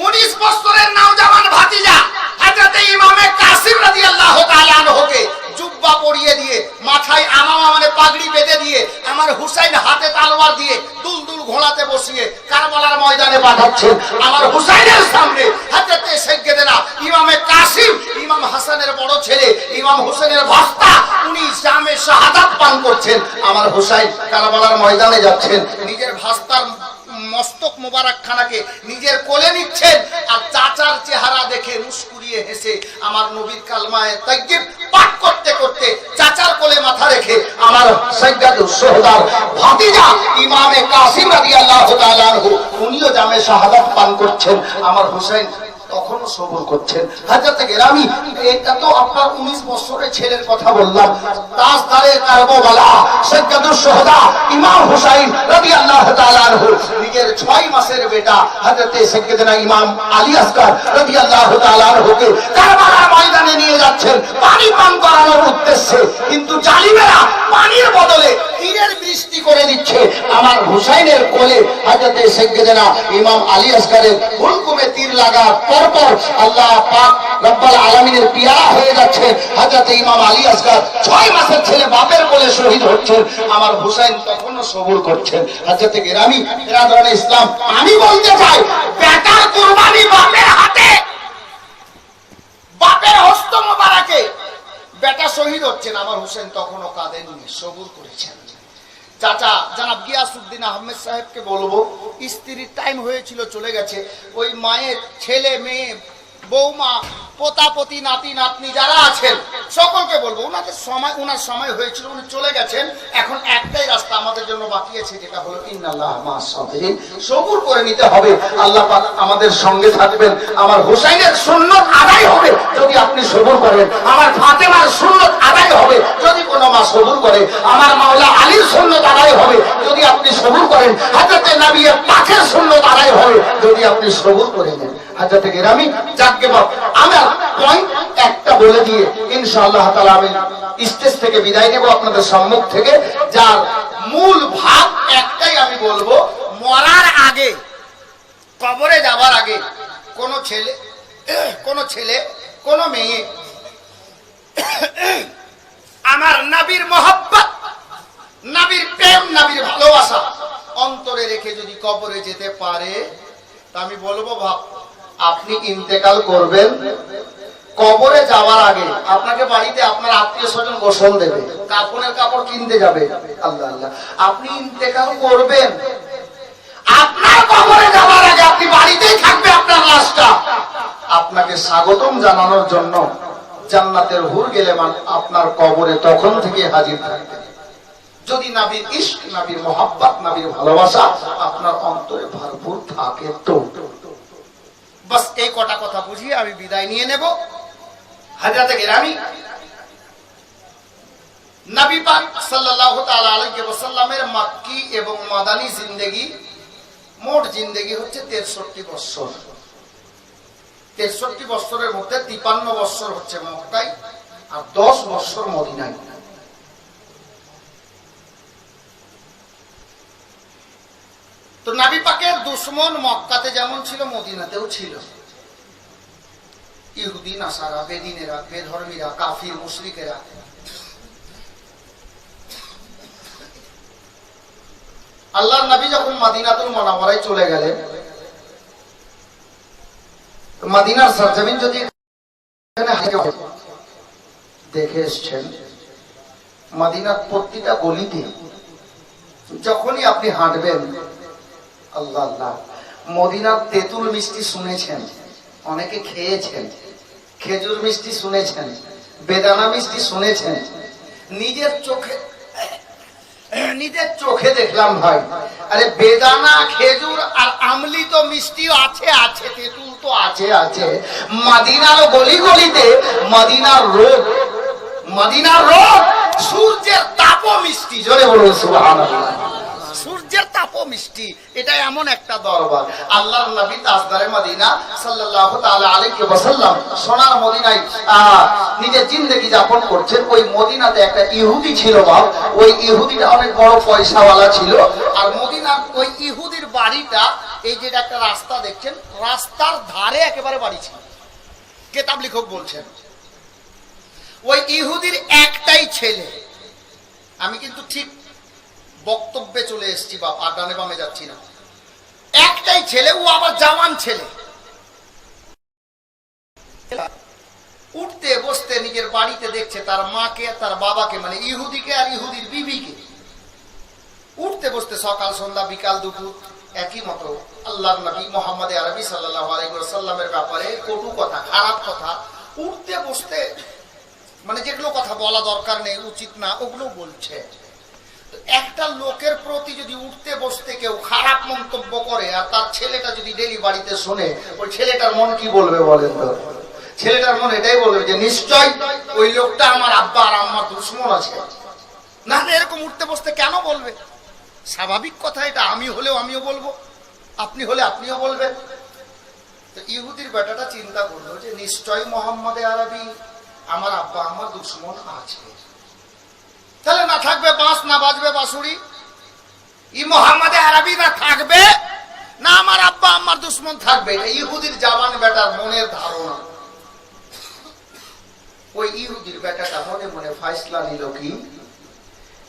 19 বছরের নওজওয়ান ভাতিজা হযরতে ইমামে কাসিম রাদিয়াল্লাহু তাআলা আনহুকে জুব্বা পরিয়ে দিয়ে মাথায় আমামা মানে পাগড়ি বেঁধে দিয়ে আমার হুসাইন হাতে তলোয়ার দিয়ে দুলদুল ঘোড়াতে বসিয়ে কারবালার ময়দানে পাঠাচ্ছেন। আমার হুসাইনের সামনে হযরতে সাইয়্যিদনা ইমামে কাসিম, ইমাম হাসানের বড় ছেলে, ইমাম হোসেনের ভাস্তা, উনি জামে শাহাদাত পান করছেন। আমার হুসাইন কারবালার ময়দানে যাচ্ছেন, নিজের ভাস্তার মস্তক মোবারক খানাকে নিজের কোলে নিচ্ছেন, আর চাচার চেহারা দেখে মুস্কুরিয়ে হেসে আমার নবীর কালমায়ে তাইয়্যিব পাঠ করতে করতে চাচার কোলে মাথা রেখে আমার সাইয়্যিদুস শুহাদার ভাতিজা ইমামে কাসিম রাদিয়াল্লাহু তাআলা আনহু উনিও জামে শাহাদাত পান করছেন। আমার হুসাইন তখনও সবর করছেন। হযরতে গেরামি, এটা তো আপনার 19 বছরের ছেলের কথা বললাম, তাজদারে কারবালা সাইয়্যিদুস শুহাদা ইমাম হুসাইন রাদিয়াল্লাহু তাআলা আনহু নিজের 6 মাসের বেটা হযরতে সাইয়্যিদনা ইমাম আলী আসগর রাদিয়াল্লাহু তাআলা আনহুকে কারবালার ময়দানে নিয়ে যাচ্ছেন পানি পান করানোর উদ্দেশ্যে, কিন্তু জালিমেরা পানির বদলে তীরের বৃষ্টি করে দিচ্ছে। আমার হুসাইনের কোলে হযরতে সাইয়্যিদনা ইমাম আলী আসগরের হুলকুমে তীর লাগা পরপর আল্লাহ পাক রব্বুল আলামিনের পিয়ারা হয়ে যাচ্ছে। হযরতে ইমাম আলী আসগর 6 মাসের ছেলে বাপের কোলে শহীদ হচ্ছেন। আমার হুসাইন তখনও সবর করছেন। হযরতে গেরামি, বিরাদরানে ইসলাম, আমি বলতে চাই বেটার কুরবানি বাপের হাতে, বাপের হস্ত মোবারকে বেটা শহীদ হচ্ছেন। আমার হুসাইন তখনও কাঁদেননি, সবর করেছেন। চাচা জনাব গিয়াসউদ্দিন আহমেদ সাহেবকে বলবো, স্ত্রীর টাইম হয়েছিল, চলে গেছে। ওই মায়ের ছেলে মেয়ে বৌমা পোতাপতি নাতি নাতনি যারা আছেন সকলকে বলবো, ওনার সময় হয়েছিল, উনি চলে গেছেন। এখন একটাই রাস্তা আমাদের জন্য বাকি আছে, যেটা হলো ইন্নাল্লাহ মা'আস সাবিরিন। সবর করে নিতে হবে, আল্লাহ পাক আমাদের সঙ্গে থাকবেন। আমার হুসাইনের সুন্নত আদায় হবে যদি আপনি সবর করেন, আমার ফাতেমার সুন্নত আদায় হবে যদি কোনো মা সবর করে, আমার মাওলা আলীর সুন্নত আদায় হবে যদি আপনি সবর করেন, হযরতে নবী পাকের সুন্নত আদায় হবে যদি আপনি সবর করে নেন। হযরতে গেরামি, যাকে বাপ আমার পয়েন্ট একটা বলে দিয়ে ইনশাআল্লাহ তাআলা আমি স্টেজ থেকে বিদায় নেব আপনাদের সম্মুখ থেকে। যার মূল ভাব একটাই আমি বলবো, মরার আগে, কবরে যাবার আগে কোন ছেলে কোন মেয়ে আমার নবীর মহব্বত, নবীর প্রেম, নবীর ভালোবাসা অন্তরে রেখে যদি কবরে যেতে পারে, তা আমি বলবো ভাব আপনি ইন্তেকাল করবেন, কবরে যাওয়ার আগে আপনাকে বাড়িতে আপনার আত্মীয় স্বজন গোসল দেবে, কাপড়ের কাপড় কিনতে যাবে, আল্লাহ আল্লাহ, আপনি ইন্তেকাল করবেন, আপনার কবরে যাওয়ার আগে আপনি বাড়িতেই থাকবে, আপনার লাশটা আপনাকে স্বাগতম জানানোর জন্য জান্নাতের হুর গেলে আপনার কবরে তখন থেকে হাজির থাকবে। যদি নবীর ইশক, নবীর মোহাব্বত, নবীর ভালোবাসা আপনার অন্তরে ভরপুর থাকে তো। বাস এই কটা কথা বুঝিয়ে আমি বিদায় নিয়ে নেব। হযরতে গেরামি, নবী পাক সাল্লাল্লাহু তাআলা আলাইহি ওয়াসাল্লামের মক্কি এবং মাদানী জিন্দেগি, মোট জিন্দেগি হচ্ছে 63 বছর। 63 বছরের মধ্যে 53 বছর হচ্ছে মক্কায় আর 10 বছর মদিনায়। তো নবী পাকের দুশমন মক্কাতে যেমন ছিল মদিনাতেও ছিল। ইহুদি, নাসারা, বেদিনেরা, বেধর্মীরা, কাফির, মুশরিকেরা। আল্লাহর নবী যখন মদিনাতুল মুনাওয়ারায় চলে গেলেন, মদিনার সরজমিন যদি দেখে এসছেন, মদিনার প্রতিটা গলিতে যখনই আপনি হাঁটবেন, আল্লাহ আল্লাহ, মদিনার তেঁতুল মিষ্টি শুনেছেন, অনেকে খেয়েছেন, খেজুর মিষ্টি শুনেছেন, বেদানা মিষ্টি শুনেছেন, নিজের চোখে নিজের চোখে দেখলাম ভাই। আরে বেদানা খেজুর আর আমলি তো মিষ্টিও আছে আছে, তেঁতুল তো আছে আছে, মদিনার গলি গলিতে মদিনার রোদ, মদিনার রোদ সূর্যের তাপও মিষ্টি। জোরে বলুন সুবহানাল্লাহ। সূর্যের তাপও মিষ্টি। এটা এমন একটা দরবার। আল্লাহর নবী তাজদারে মদিনা সাল্লাল্লাহু তাআলা আলাইহি ওয়াসাল্লাম সোনার মদিনায় নিজের জিন্দেগি যাপন করছেন। ওই মদিনাতে একটা ইহুদি ছিল বাপ। ওই ইহুদিটা অনেক বড় পয়সাওয়ালা ছিল। আর মদিনার ওই ইহুদির বাড়িটা, এই যে একটা রাস্তা দেখছেন, রাস্তার ধারে একেবারে বাড়ি ছিল। কিতাব লেখক বলছেন ওই ইহুদির একটাই ছেলে। আমি কিন্তু ঠিক বক্তব্যে চলে এসেছি বাপ, আর ডানে বামে যাচ্ছি না। একটাই ছেলে, ও আবার জওয়ান ছেলে। উঠতে বসতে নিজের বাড়িতে দেখছে তার মাকে তার বাবাকে, মানে ইহুদিকে আর ইহুদির বিবিকে। উঠতে বসতে সকাল সন্ধ্যা বিকাল দুপুর একই মতো আল্লাহর নবী মুহাম্মদ আরবি সাল্লাল্লাহু আলাইহি ওয়াসাল্লামের ব্যাপারে কটু কথা, খারাপ কথা, উঠতে বসতে মানে যেগুলো কথা বলা দরকার নেই, উচিত না, ওগুলো বলছে। একটা লোকের প্রতি যদি উঠতে বসতে কেউ খারাপ মন্তব্য করে আর তার ছেলেটা যদি ডেলি বাড়িতে শোনে, ওই ছেলেটার মন কি বলবে বলেন তো? ছেলেটার মন এটাই বলবে যে নিশ্চয় ওই লোকটা আমার আব্বা আর আম্মার দুশমন আছে। না এরকম উঠতে বসতে কেন বলবে? স্বাভাবিক কথা এটা। আমি হলেও আমিও বলবো, আপনি হলে আপনিও বলবেন। তো ইহুদির বেটাটা চিন্তা করলো যে নিশ্চয় মুহাম্মদে আরবি আমার আব্বা আম্মার দুশমন আছে। তাহলে না থাকবে বাঁশ, না বাজবে বাঁশুড়ি। ই মুহাম্মদে আরবি না থাকবে, না আমার আব্বা আম্মার দুশমন থাকবে। ইহুদির জওয়ান বেটার মনের ধারণা। ওই ইহুদির বেটাটা মনে মনে ফয়সালা নিল কি,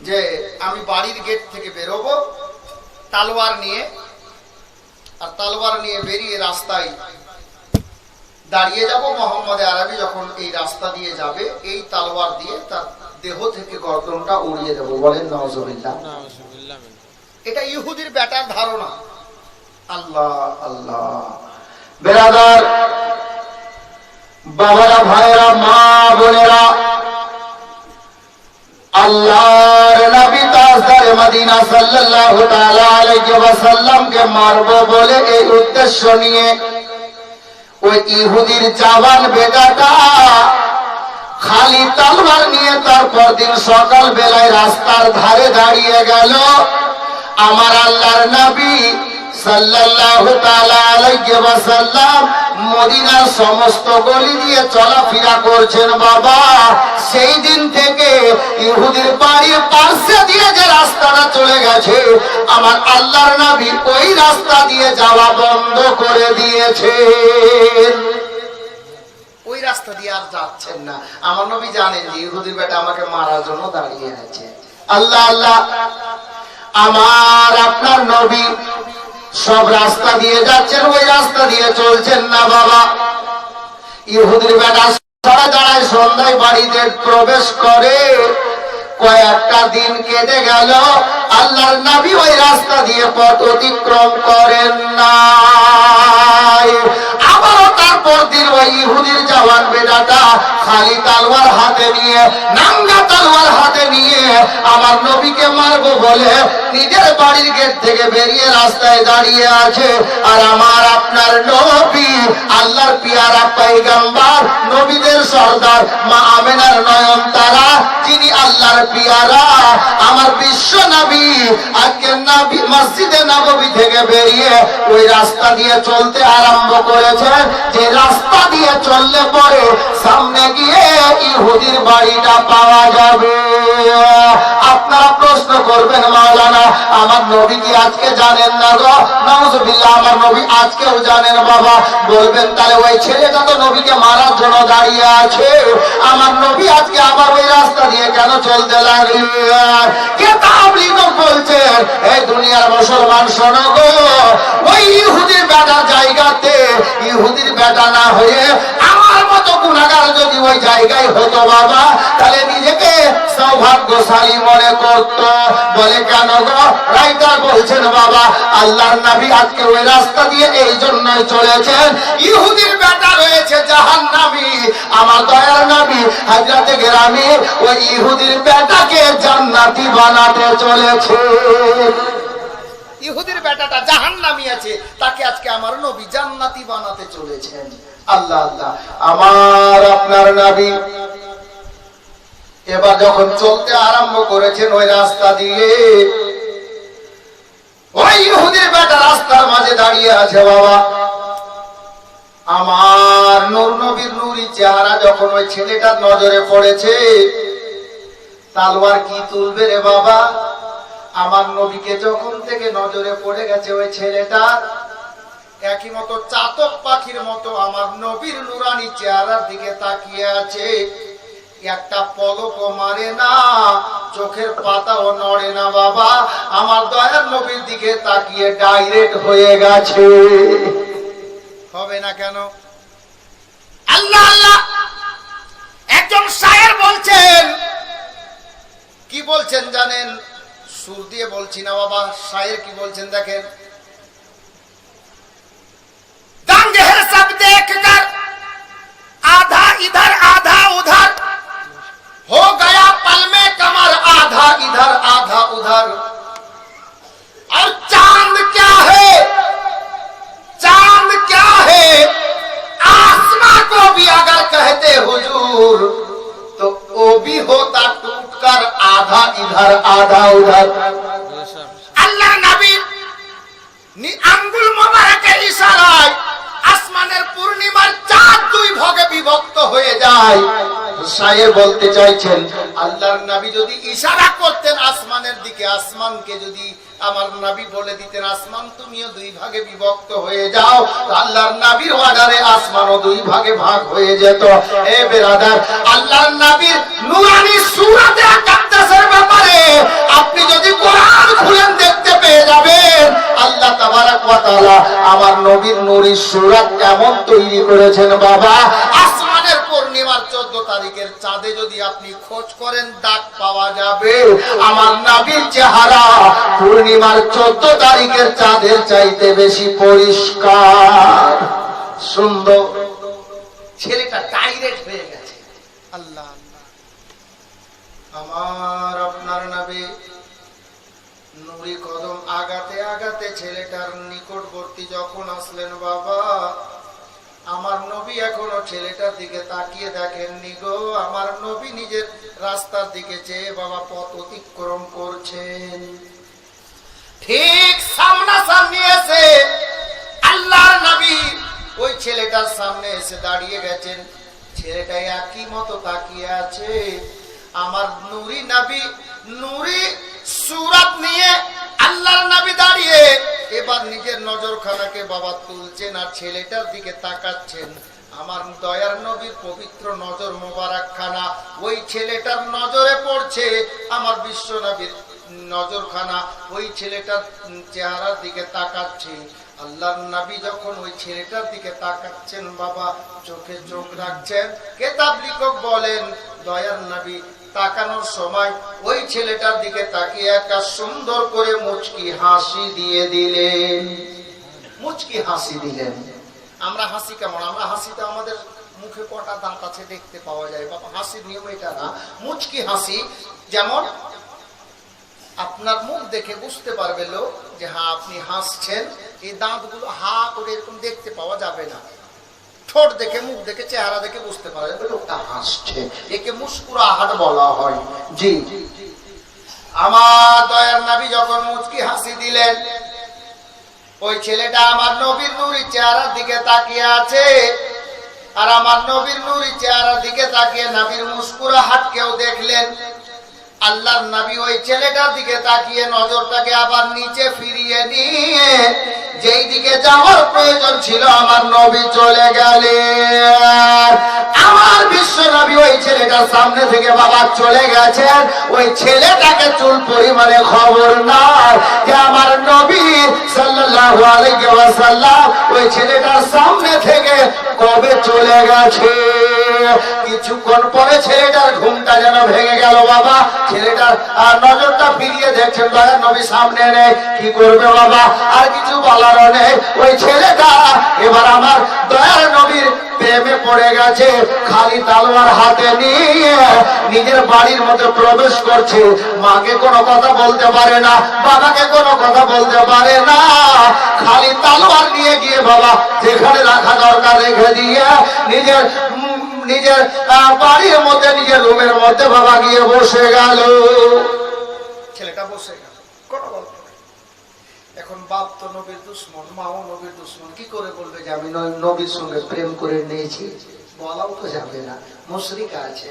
যে আমি বাড়ির গেট থেকে বেরোবো তালোয়ার নিয়ে, আর তালোয়ার নিয়ে বেরিয়ে রাস্তায় দাঁড়িয়ে যাব। মুহাম্মদে আরবি যখন এই রাস্তা দিয়ে যাবে, এই তালোয়ার দিয়ে তার দেহ থেকে গর্দনটা উড়িয়ে দেবো। বলেন নাউজুবিল্লাহ। এটা ইহুদির বেটার ধারণা। আল্লাহ আল্লাহ। বেরাদার বাবারা, ভাইরা, মা বোনেরা, আল্লাহর নবী তাজদারে মদিনা সাল্লাল্লাহু তাআলা আলাইহি ওয়াসাল্লামকে মারবো বলে এই উদ্দেশ্য নিয়ে ওই ইহুদির জওয়ান বেটাটা খালি তলোয়ার নিয়ে তারপর দিন সকাল বেলায় রাস্তার ধারে দাঁড়িয়ে গেল। আমার আল্লাহর নবী সাল্লাল্লাহু তাআলা আলাইহি ওয়াসাল্লাম মদিনার সমস্ত গলি দিয়ে চলাফেরা করছেন বাবা। সেই দিন থেকে ইহুদির বাড়ির পাশে দিয়ে যে রাস্তাটা চলে গেছে, আমার আল্লাহর নবী ওই রাস্তা দিয়ে যাওয়া বন্ধ করে দিয়েছেন। ওই রাস্তা দিয়ে আর যাচ্ছেন না। আমার নবী জানেন যে ইহুদির বেটা আমাকে মারার জন্য দাঁড়িয়ে আছে। আল্লাহ আল্লাহ। আমার আপনার নবী সব রাস্তা দিয়ে যাচ্ছেন, ওই রাস্তা দিয়ে চলছেন না বাবা। ইহুদির বেটা সারা দাঁড়ায় সন্ধ্যায় বাড়িতে প্রবেশ করে। কয়েকটা দিন কেটে গেল, আল্লাহর নবী ওই রাস্তা দিয়ে পথ অতিক্রম করেন না। আবারও তারপর দিন ওই ইহুদির জওয়ান বেটাটা খালি তলোয়ার হাতে নিয়ে, নাঙ্গা তলোয়ার হাতে নিয়ে আমার নবীকে মারবো বলে নিজের বাড়ির গেট থেকে বেরিয়ে রাস্তায় দাঁড়িয়ে আছে। আর আমার আপনার নবী আল্লাহর পিয়ারা পয়গম্বর, নবীদের সর্দার, মা আমেনার নয়নতারা, যিনি আল্লাহর পিয়ারা, আমার বিশ্ব নবী, আজকে নবী মসজিদে নববী থেকে বেরিয়ে ওই রাস্তা দিয়ে চলতে আরম্ভ করেছেন। যে রাস্তা দিয়ে চললে পরে সামনে গিয়ে ইহুদির বাড়িটা পাওয়া যাবে। আপনারা প্রশ্ন করবেন, মাওলানা আমার নবী কি আজকে জানেন না গো? নাউজুবিল্লাহ, আমার নবী আজকেও জানেন বাবা। বলবেন তাহলে ওই ছেলেটা তো নবীকে মারার জন্য দাঁড়িয়ে আছে, আমার নবী আজকে আবার ওই রাস্তা দিয়ে কেন চলতে লাগলেন? কিতাব লেখক বলছেন, এই দুনিয়ার মুসলমান শোনো গো, ওই ইহুদির বেটার জায়গাতে ইহুদির বেটা না হয়ে আমার মতো গুনাহগার যদি ওই জায়গায় হতো বাবা, তাহলে নিজেকে সৌভাগ্যশালী মনে করতো। বলে কেন গো? রাইটার বলছেন বাবা আল্লাহর নবী আজকে ওই রাস্তা দিয়ে এই জন্যই চলেছেন, ইহুদির বেটা রয়েছে জাহান্নামী, আমার দয়ার নবী হযরতে গেরামি ওই ইহুদির বেটাকে জান্নাতি বানাতে চলেছে। ইহুদির বেটাটা জাহান্নামী আছে, তাকে আজকে আমার নবী জান্নাতি বানাতে চলেছেন। আল্লাহ আল্লাহ। আমার আপনার নবী এবার যখন চলতে আরম্ভ করেছেন ওই রাস্তা দিয়ে, ওই ইহুদির বেটা রাস্তার মাঝে দাঁড়িয়ে আছে। বাবা আমার নূর নবীর নূরি চেহারা যখন ওই ছেলেটার নজরে পড়েছে, তালওয়ার কি তুলবে রে বাবা? আমার নবীকে যখন থেকে নজরে পড়ে গেছে ওই ছেলেটা একই মতো চাতক পাখির মতো আমার নবীর নুরানি চেহারার দিকে তাকিয়ে আছে, একটা পলকও মারে না, চোখের পাতাও নড়ে না। বাবা আমার দয়ার নবীর দিকে তাকিয়ে ডাইরেক্ট হয়ে গেছে। হবে না কেন? আল্লাহ আল্লাহ। একজন শায়ের বলছেন, কি বলছেন জানেন? সুর দিয়ে বলছি না বাবা, শায়ের কি বলছেন দেখেন। दंगे है सब देख कर आधा इधर आधा उधर, हो गया पल में कमर आधा इधर आधा उधर। और चांद क्या है, चांद क्या है, आसमां को भी अगर कहते हुजूर तो वो भी होता टूटकर आधा इधर आधा उधर। अल्लाह नबी আঙ্গুল মোবারকের ইশারায় আসমানের পূর্ণিমার চাঁদ দুই ভাগে বিভক্ত হয়ে যায়। শায়ের বলতে চাইছেন আল্লাহর নবী যদি ইশারা করতেন আসমানের দিকে, আসমানকে যদি আমার নবী বলে দিতেন আসমান তুমিও দুই ভাগে বিভক্ত হয়ে যাও, আল্লাহর নবীর অর্ডারে আসমানও দুই ভাগে ভাগ হয়ে যেত। এ বেরাদার, আল্লাহর নবীর নূরানি সূরাতে আকদ্দাসের ব্যাপারে আপনি যদি কোরআন খুলেন দেখতে পেয়ে যাবেন আল্লাহ তাবারক ওয়া তাআলা আমার নবীর নূরি সূরা কেমন তৈরি করেছেন। বাবা আসমানের পূর্ণিমার 14 তারিখের চাঁদে যদি আপনি খোঁজ করেন দাগ পাওয়া যাবে আমার নবীর চেহারা পূর্ণিমার 14 তারিখের চাঁদের চাইতে বেশি পরিষ্কার সুন্দর। ছেলেটা ডাইরেক্ট হয়ে গেছে। আল্লাহ আমার আপনার নবী নুরি কদম আগাতে আগাতে ছেলেটার নিকটবর্তী যখন আসলেন, বাবা আমার নবী এখনো ছেলেটার দিকে তাকিয়ে দেখেননি গো। আমার নবী নিজের রাস্তার দিকে চেয়ে বাবা পথ অতিক্রম করছেন। ঠিক সামনাসামনি এসে আল্লাহর নবী ওই ছেলেটার সামনে এসে দাঁড়িয়ে গেছেন। ছেলেটা একই মতো তাকিয়ে আছে। আমার নূরি নবী নূরি সূরাত নিয়ে আল্লাহর নবী দাঁড়িয়ে এবার নিজের নজরখানাকে বাবা তুলছেন আর ছেলেটার দিকে তাকাচ্ছেন। আমার দয়ার নবীর পবিত্র নজর মোবারকখানা ওই ছেলেটার নজরে পড়ছে। আমার বিশ্ব নবীর নজরখানা ওই ছেলেটার চেহারার দিকে তাকাচ্ছে। আল্লাহর নবী যখন ওই ছেলেটার দিকে তাকাচ্ছেন বাবা চোখে চোখ রাখছেন, কিতাব লেখক বলেন দয়ার নবী তাকানোর সময় ওই ছেলেটার দিকে তাকিয়ে একটা সুন্দর করে মুচকি হাসি দিয়ে দিলেন। মুচকি হাসি দিলেন। আমরা হাসি কেমন? আমরা হাসিতে আমাদের মুখে কটা দাঁত আছে দেখতে পাওয়া যায়। বাবা হাসির নিয়ম এটা না। মুচকি হাসি যেমন আপনার মুখ দেখে বুঝতে পারবে লোক যে হ্যাঁ আপনি হাসছেন। এই দাঁতগুলো হা করে এরকম দেখতে পাওয়া যাবে না। ঠোঁট দেখে মুখ দেখে চেহারা দেখে বুঝতে পারা যাবে লোকটা হাসছে। একে মুস্কুরাহাট বলা হয়। জি আমার দয়ার নবী যখন মুচকি হাসি দিলেন ওই ছেলেটা আমার নবীর নূরি চেহারার দিকে তাকিয়ে আছে। আর আমার নবীর নূরি চেহারার দিকে তাকিয়ে নবীর মুস্কুরাহাট কেউ দেখলেন। আল্লাহর নবী ওই ছেলেটার দিকে তাকিয়ে নজরটাকে আবার নিচে ফিরিয়ে নিয়ে যেই দিকে যাওয়ার প্রয়োজন ছিল আমার নবী চলে গেলেন। আমার বিশ্ব নবী ওই ছেলেটার সামনে থেকে বাবা চলে গেছেন। ওই ছেলেটাকে চুল পরিমাণে খবর নাই যে আমার নবী সাল্লাল্লাহু আলাইহি ওয়াসাল্লাম সাল্লাম ওই ছেলেটার সামনে থেকে কবে চলে গেছে। কিছুক্ষণ পরে ছেলেটার ঘুমটা যেন ভেঙে গেল। বাবা ছেলেটার নজরটা ফিরিয়ে দেখছেন দয়ার নবী সামনে নেই, কি করবে বাবা, আর কিছু বলারও নেই। ওই ছেলেটা এবার আমার দয়ার নবীর প্রেমে পড়ে গেছে, খালি তালোয়ার হাতে নিয়ে নিজের বাড়ির মধ্যে প্রবেশ করছে। মাকে কোনো কথা বলতে পারে না, বাবাকে কোনো কথা বলতে পারে না, খালি তালোয়ার নিয়ে গিয়ে বাবা যেখানে রাখা দরকার রেখে দিয়ে নিজের বাড়ির মধ্যে নিজের রুমের মধ্যে বাবা গিয়ে বসে গেল। ছেলেটা বসে গেল, কোনো গল্প নেই। এখন বাপ তো নবীর দুশ্মন, মাও নবীর দুশ্মন, কি করে বলবে যে আমি নবীর সঙ্গে প্রেম করে নিয়েছি? বলাও তো যাবে না, মুশরিক আছে।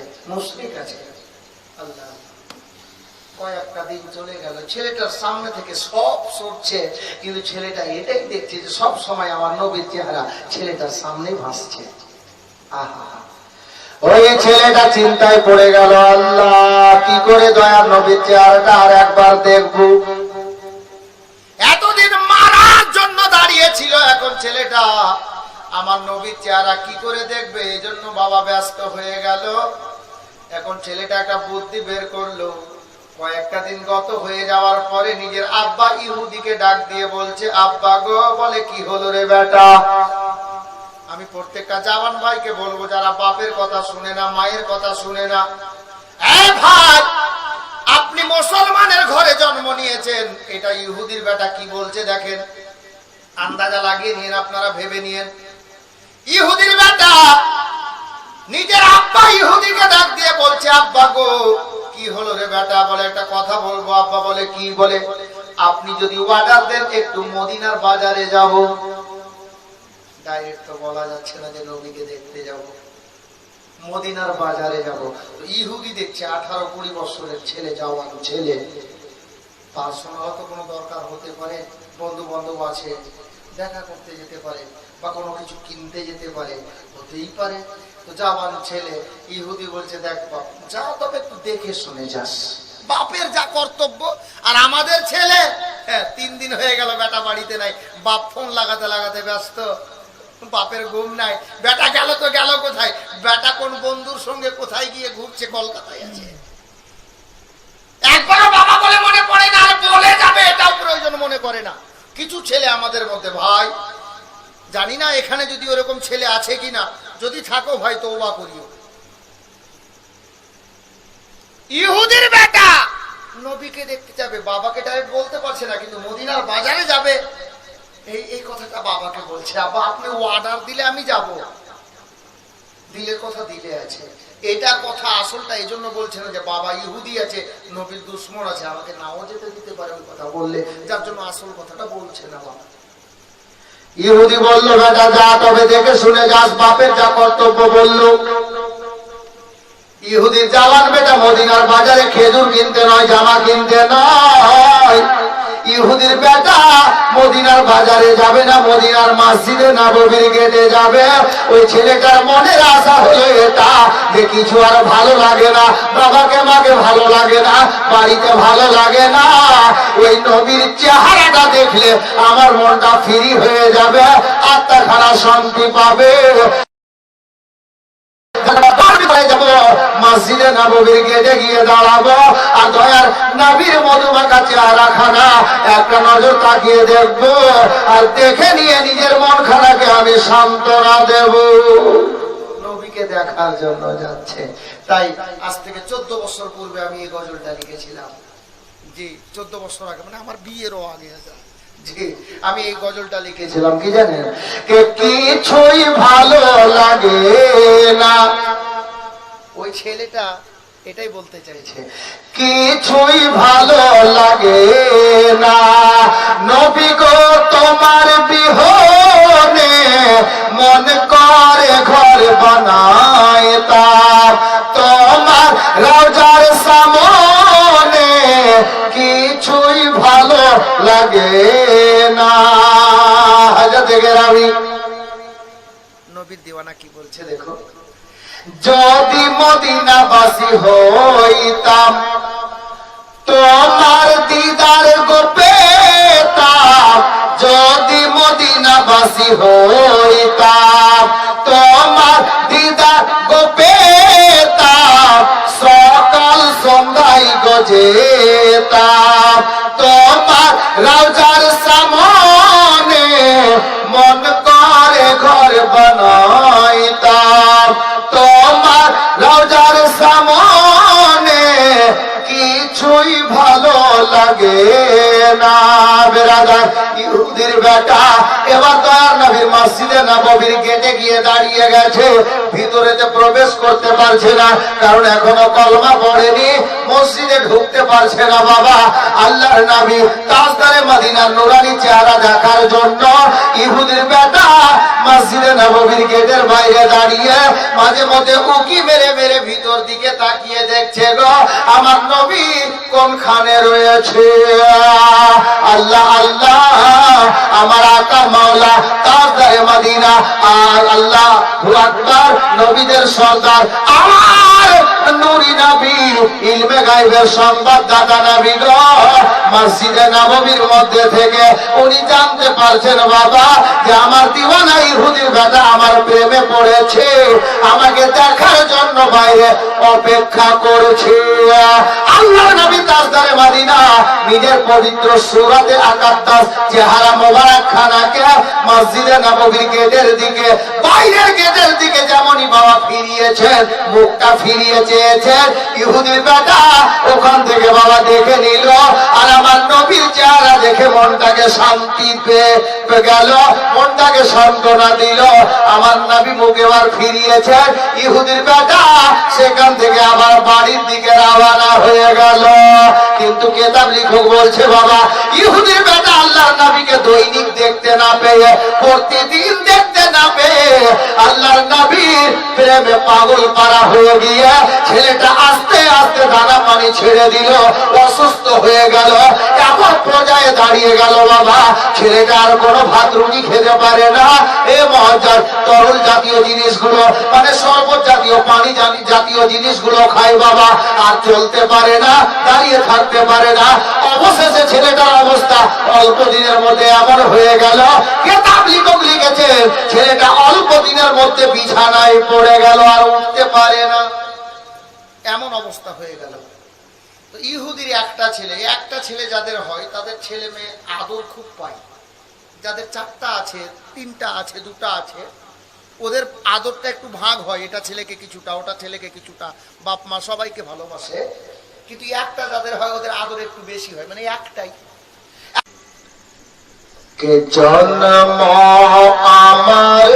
আল্লাহ, কয়েকটা দিন চলে গেল, ছেলেটার সামনে থেকে সব সরছে, কিন্তু ছেলেটা এটাই দেখছে যে সব সময় আমার নবীর চেহারা ছেলেটার সামনে ভাসছে। আহা, ওই ছেলেটা চিন্তায় পড়ে গেল, আল্লাহ কি করে দয়ার নবীর চেহারাটা আর একবার দেখবো। এতদিন মারার জন্য দাঁড়িয়েছিল, এখন ছেলেটা আমার নবীর চেহারা কি করে দেখবে, এই জন্য বাবা ব্যস্ত হয়ে গেল। এখন ছেলেটা একটা বুদ্ধি বের করলো। কয়েকটা দিন গত হয়ে যাওয়ার পরে নিজের আব্বা ইহুদিকে ডাক দিয়ে বলছে, আব্বা গো, বলে কি হলো রে বেটা? আমি প্রত্যেকটা জওয়ান ভাইকে বলবো যারা বাপের কথা শুনে না, মায়ের কথা শুনে না, ভাই আপনি মুসলমানের ঘরে জন্ম নিয়েছেন, এটা ইহুদির বেটা কি বলছে দেখেন, আন্দাজা লাগিয়ে নিন, আপনারা ভেবে নিন। ইহুদির বেটা নিজের আব্বা ইহুদিকে ডাক দিয়ে বলছে, আব্বা গো কি হলো রে বেটা? বলে একটা কথা বলবো। আব্বা বলে কি? বলে আপনি যদি অর্ডার দেন একটু মদিনার বাজারে যাব। ডাইরেক্ট তো বলা যাচ্ছে না যে নবীকে দেখতে যাব, মদিনার বাজারে যাব। ইহুদি দেখছে 18-20 বছরের ছেলে, জওয়ান ছেলে, পার্সোনাল তো কোনো দরকার হতে পারে, বন্ধু বান্ধব আছে, দেখা করতে যেতে পারে বা কোনো কিছু কিনতে যেতে পারে, হতেই পারে। তো জওয়ান ছেলে, ইহুদি বলছে দেখ বাপ, যা তবে একটু দেখে শুনে যাস, বাপের যা কর্তব্য। আর আমাদের ছেলে 3 দিন হয়ে গেল বেটা বাড়িতে নাই, বাপ ফোন লাগাতে লাগাতে ব্যস্ত, বাপের ঘুম নাই। বেটা গেল তো গেল কোথায়? বেটা কোন বন্ধুর সঙ্গে কোথায় গিয়ে ঘুরছে, কলকাতায় আছে। একবারও বাবা বলে মনে পড়ে না, আর বলে যাবে এটাও প্রয়োজন মনে করে না। কিছু ছেলে আমাদের মধ্যে, ভাই জানি না এখানে যদি ওরকম ছেলে আছে কিনা, যদি থাকো ভাই তওবা করিও। ইহুদির বেটা নবীকে দেখতে যাবে, বাবাকে ডাইরেক্ট বলতে পারছে না, কিন্তু মদিনার বাজারে যাবে, এই কথাটা বাবাকে বলছে। আব্বা আপনি অর্ডার দিলে আমি যাব, দিলের কথা দিলে আছে, এটা কথা আসলটা এই জন্য বলছে না যে বাবা ইহুদি আছে, নবীর দুশ্মন আছে, আমাকে নাও যেতে দিতে পারে ওই কথা বললে, যার জন্য আসল কথাটা বলছে না বাবা। ইহুদি বলল, বেটা যা তবে দেখে শুনে যাস, বাপের যা কর্তব্য বলল। ইহুদির জওয়ান বেটা মদিনার বাজারে খেজুর কিনতে নয়, জামা কিনতে নয়, ইহুদির বেটা মদিনার বাজারে যাবে না, মদিনার মসজিদে নববীর গেটে যাবে। ওই ছেলেটার মনের আশা হলো এটা যে কিছু আর ভালো লাগে না, বাবাকে মাকে ভালো লাগে না, বাড়িতে ভালো লাগে না, ওই নবীর চেহারাটা দেখলে আমার মনটা ফ্রি হয়ে যাবে, আত্মাখানা শান্তি পাবে। মসজিদে নববীর গেটে গিয়ে দাঁড়াবো, আর দয়ার নবীর মধুমাখা চেহারাখানা একটা নজর তাকিয়ে দেখবো, আর দেখে নিয়ে নিজের মন খানাকে আমি সান্ত্বনা দেব। নবীকে দেখার জন্য যাচ্ছে। তাই আজ থেকে 14 বছর পূর্বে আমি এই গজলটা লিখেছিলাম। জি 14 বছর আগে, মানে আমার বিয়েরও আগে। জি আমি এই গজলটা লিখেছিলাম, কি জানেন, কে কিছুই ভালো লাগে না। ওই ছেলেটা এটাই বলতে চাইছে, কিছুই ভালো লাগে না নবী গো তোমার বিহনে, মন করে ঘর বানাইতাম তোমার রওজার সামনে, কিছুই ভালো লাগে না। হযরত গেরামি নবীর দিওয়ানা কি বলছে দেখো, যদি মদিনাবাসী হইতাম তোমার দিদার গো পেতাম, যদি মদিনা রওজার সামনে মন করে ঘর বানাইতাম, তোমার রওজার সামনে কিছুই ভালো লাগে না। বেরাদার ইহুদির বেটা এবার দয়ার নবীর মসজিদে নববীর গেটে গিয়ে দাঁড়িয়ে গেছে, ভিতরেতে প্রবেশ করতে পারছে না, কারণ এখনো কলমা পড়েনি, মসজিদে ঢুকতে পারছে না। বাবা আল্লাহর নবী তাজদারে মদিনার নুরানি চেহারা দেখার জন্য ইহুদির বেটা মসজিদে নববীর গেটের বাইরে দাঁড়িয়ে মাঝে মধ্যে উকি মেরে মেরে ভিতর দিকে তাকিয়ে দেখছে গো আমার নবী কোনখানে রয়েছে। আল্লাহ আল্লাহ আমার আকা মাওলা তাজদারে মদিনা আর আল্লাহু আকবার নবীদের সর্দার আমার নূরি নবী ইলমে গায়বের সংবাদদাতা নবী গো মসজিদে নববীর মধ্যে থেকে উনি জানতে পারছেন বাবা যে আমার দিওয়ানা ইহুদির বেটা আমার প্রেমে পড়েছে, আমাকে দেখার জন্য বাইরে অপেক্ষা করেছে। আল্লাহ নবী তাজদারে মদিনা নিজের পবিত্র সূরাতে আকাদ্দাস চেহারা মোবারক খানাকে মসজিদে নববীর গেটের দিকে বাইরের গেটের দিকে যেমনই বাবা ফিরিয়েছেন, মুখটা ফিরিয়ে চেয়েছেন, ইহুদির বেটা ওখান থেকে বাবা দেখে নিল আর আমার নবীর চেহারা দেখে মনটাকে শান্তি পেয়ে গেল, মনটাকে সান্ত্বনা দিল। আমার নবী মুখ এবার ফিরিয়েছেন, ইহুদির বেটা সেখান থেকে আবার বাড়ির দিকে রওনা হয়ে গেল। কিন্তু কেতাব লেখক বলছে বাবা ইহুদির বেটা আল্লাহর নবীকে দৈনিক দেখতে না পেয়ে, প্রতিদিন দেখতে না পেয়ে আল্লাহর নবীর প্রেমে পাগল পারা হয়ে গিয়ে ছেলেটা আস্তে আস্তে দানা পানি ছেড়ে দিল, অসুস্থ হয়ে গেল, এমন পর্যায়ে দাঁড়িয়ে গেল বাবা ছেলেটা আর কোনো ভাত রুটি খেতে পারে না। এ মহাজন তরল জাতীয় জিনিসগুলো মানে শরবত জাতীয় পানি জাতীয় জিনিসগুলো খায় বাবা, আর চলতে পারে না, দাঁড়িয়ে থাকতে পারে না। অবশেষে ছেলেটার অবস্থা অল্প দিনের মধ্যে এমন হয়ে গেল, কেতাব লেখক লিখেছেন ছেলেটা অল্প দিনের মধ্যে বিছানায় পড়ে গেল, আর উঠতে পারে না, এমন অবস্থা হয়ে গেল। তো ইহুদির একটা ছেলে যাদের হয় তাদের ছেলে মেয়ে আদর খুব পায়, যাদের 4টা আছে, 3টা আছে, 2টা আছে, ওদের আদরটা একটু ভাগ হয়, এটা ছেলেকে কিছুটা, ওটা ছেলেকে কিছুটা, বাপ মা সবাইকে ভালোবাসে। কিন্তু একটা যাদের হয় ওদের আদর একটু বেশি হয়, মানে একটাই। কে জন্ম আমার